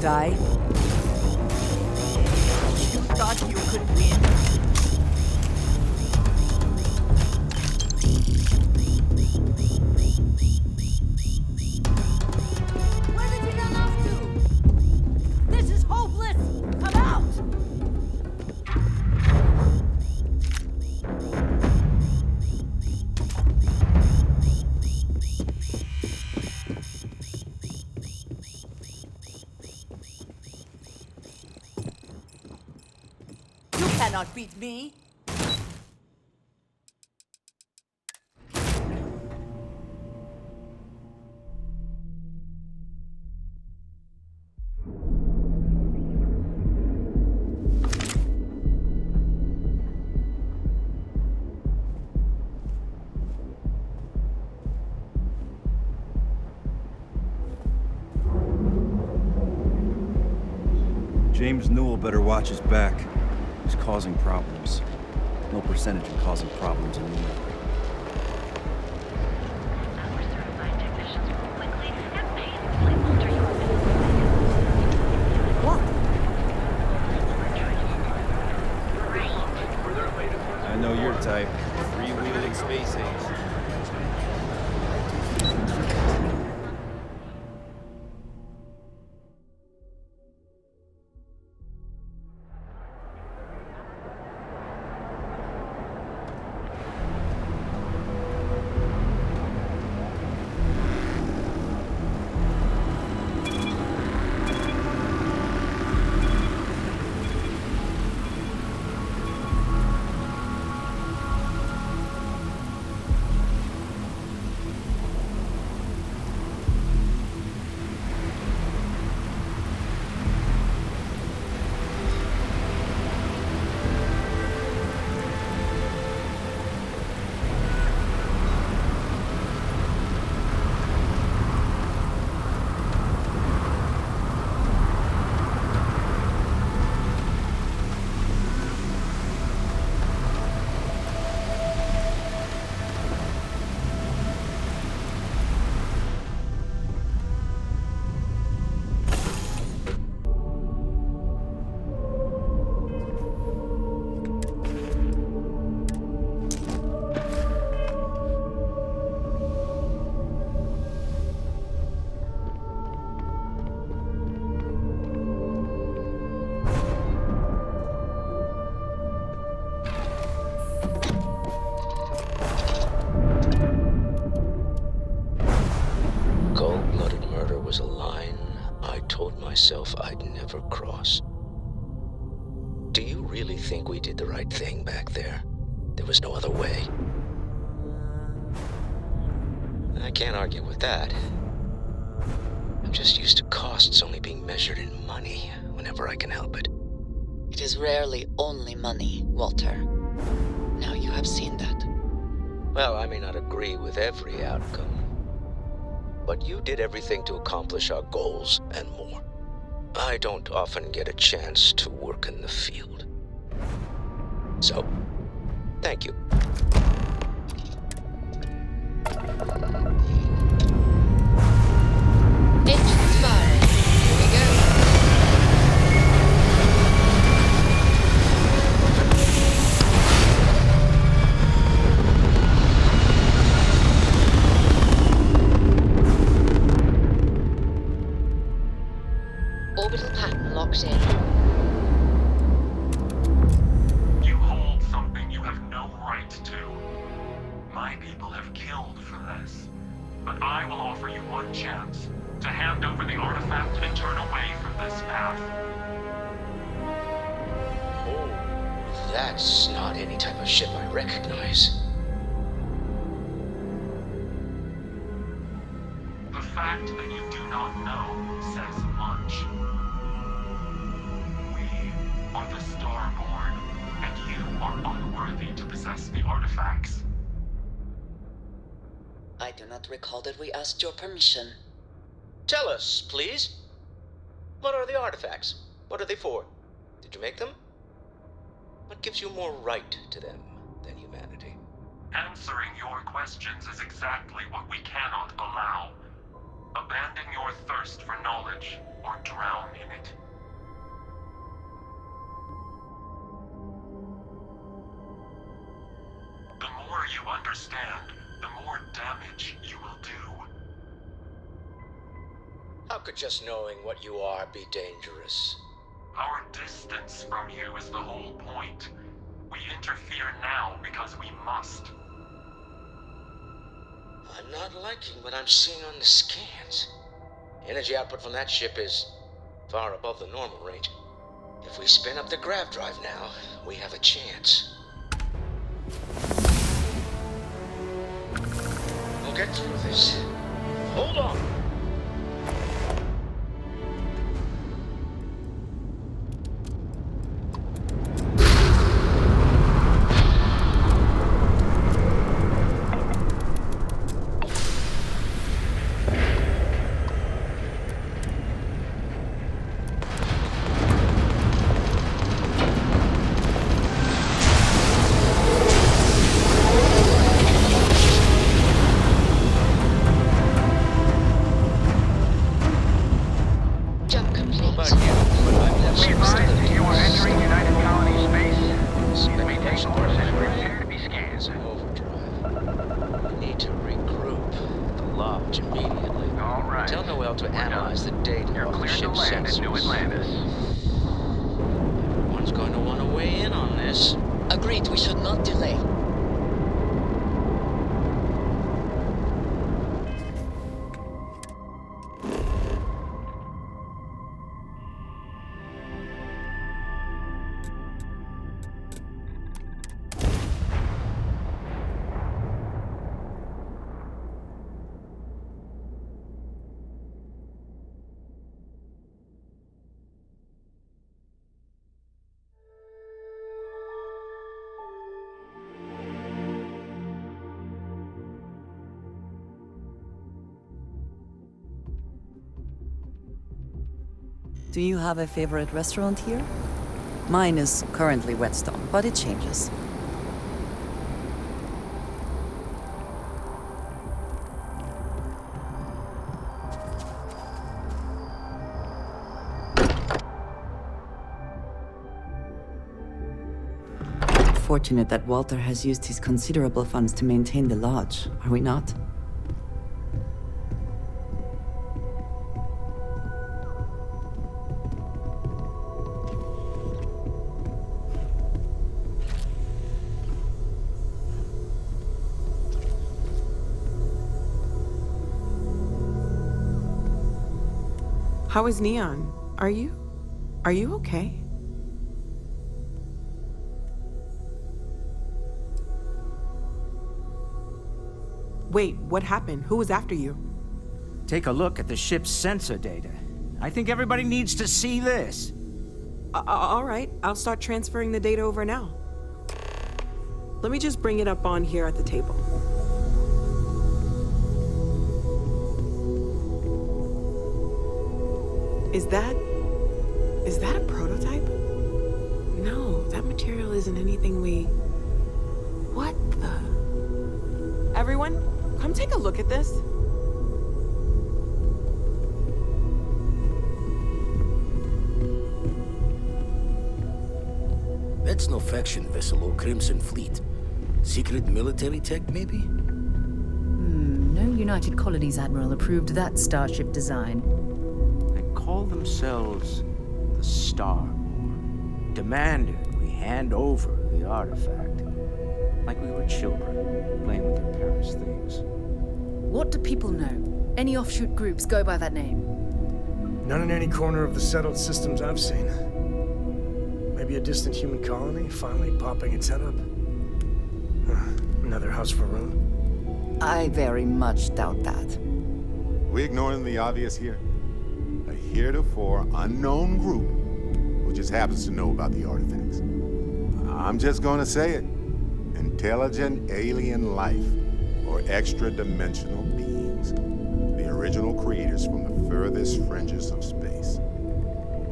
Die? You thought you could win? Where did you run off to? This is hopeless! Come out! Cannot beat me. James Newell better watch his back. He's causing problems. No percentage in causing problems in New York. What? I know your type. Freewheeling space age. myself I'd never cross. Do you really think we did the right thing back there? There was no other way. I can't argue with that. I'm just used to costs only being measured in money whenever I can help it. It is rarely only money, Walter. Now you have seen that. Well, I may not agree with every outcome, but you did everything to accomplish our goals and more. I don't often get a chance to work in the field. So, thank you. Engines firing. Here we orbital pattern locked in. You hold something you have no right to. My people have killed for this. But I will offer you one chance to hand over the artifact and turn away from this path. Oh, that's not any type of ship I recognize. The fact that you do not know says much. We are the Starborn, and you are unworthy to possess the artifacts. I do not recall that we asked your permission. Tell us, please. What are the artifacts? What are they for? Did you make them? What gives you more right to them than humanity? Answering your questions is exactly what we cannot allow. Abandon your thirst for knowledge, or drown in it. The more you understand, the more damage you will do. How could just knowing what you are be dangerous? Our distance from you is the whole point. We interfere now because we must. I'm not liking what I'm seeing on the scans. Energy output from that ship is far above the normal range. If we spin up the grav drive now, we have a chance. We'll get through this. Hold on! Do you have a favorite restaurant here? Mine is currently Whetstone, but it changes. Fortunate that Walter has used his considerable funds to maintain the lodge, are we not? How is Neon? Are you okay? Wait, what happened? Who was after you? Take a look at the ship's sensor data. I think everybody needs to see this. All right, I'll start transferring the data over now. Let me just bring it up on here at the table. Is that a prototype? No, that material isn't anything we... What the... Everyone, come take a look at this. That's no faction vessel or Crimson Fleet. Secret military tech, maybe? No United Colonies Admiral approved that starship design. call themselves the Starborn, demanded we hand over the artifact, like we were children playing with their parents' things. What do people know? Any offshoot groups go by that name? None in any corner of the settled systems I've seen. Maybe a distant human colony finally popping its head up. Another house for Rune. I very much doubt that. We ignoring the obvious here? A heretofore unknown group who just happens to know about the artifacts. I'm just gonna say it. Intelligent alien life, or extra-dimensional beings. The original creators from the furthest fringes of space.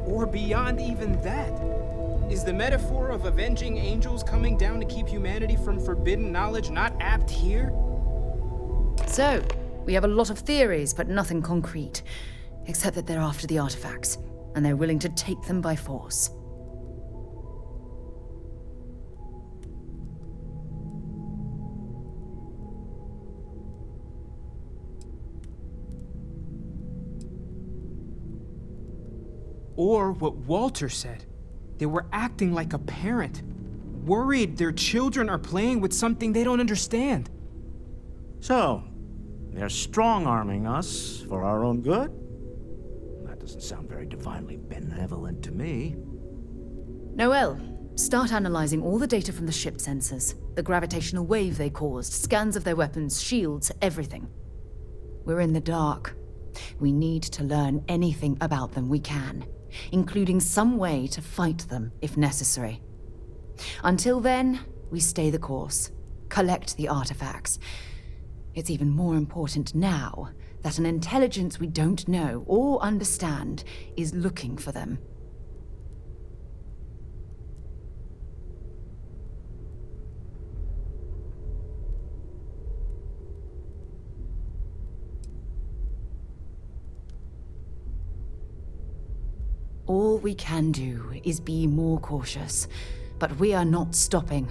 Or beyond even that. Is the metaphor of avenging angels coming down to keep humanity from forbidden knowledge not apt here? So, we have a lot of theories, but nothing concrete. Except that they're after the artifacts, and they're willing to take them by force. Or what Walter said. They were acting like a parent, worried their children are playing with something they don't understand. So, they're strong-arming us for our own good? That doesn't sound very divinely benevolent to me. Noel, start analyzing all the data from the ship sensors, the gravitational wave they caused, scans of their weapons, shields, everything. We're in the dark. We need to learn anything about them we can, including some way to fight them if necessary. Until then, we stay the course, collect the artifacts. It's even more important now that an intelligence we don't know or understand is looking for them. All we can do is be more cautious, but we are not stopping.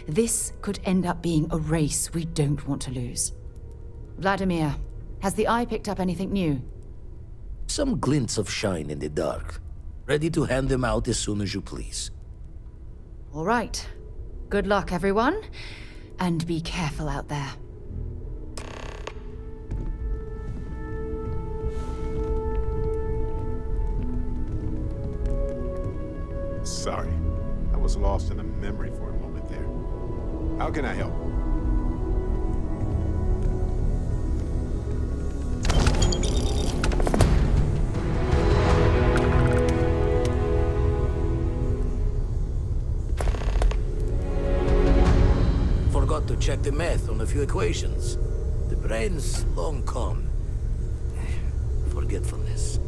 This could end up being a race we don't want to lose. Vladimir, has the Eye picked up anything new? Some glints of shine in the dark. Ready to hand them out as soon as you please. All right. Good luck, everyone. And be careful out there. Sorry, I was lost in a memory for a moment there. How can I help? Forgot to check the math on a few equations. The brain's long gone. Forgetfulness.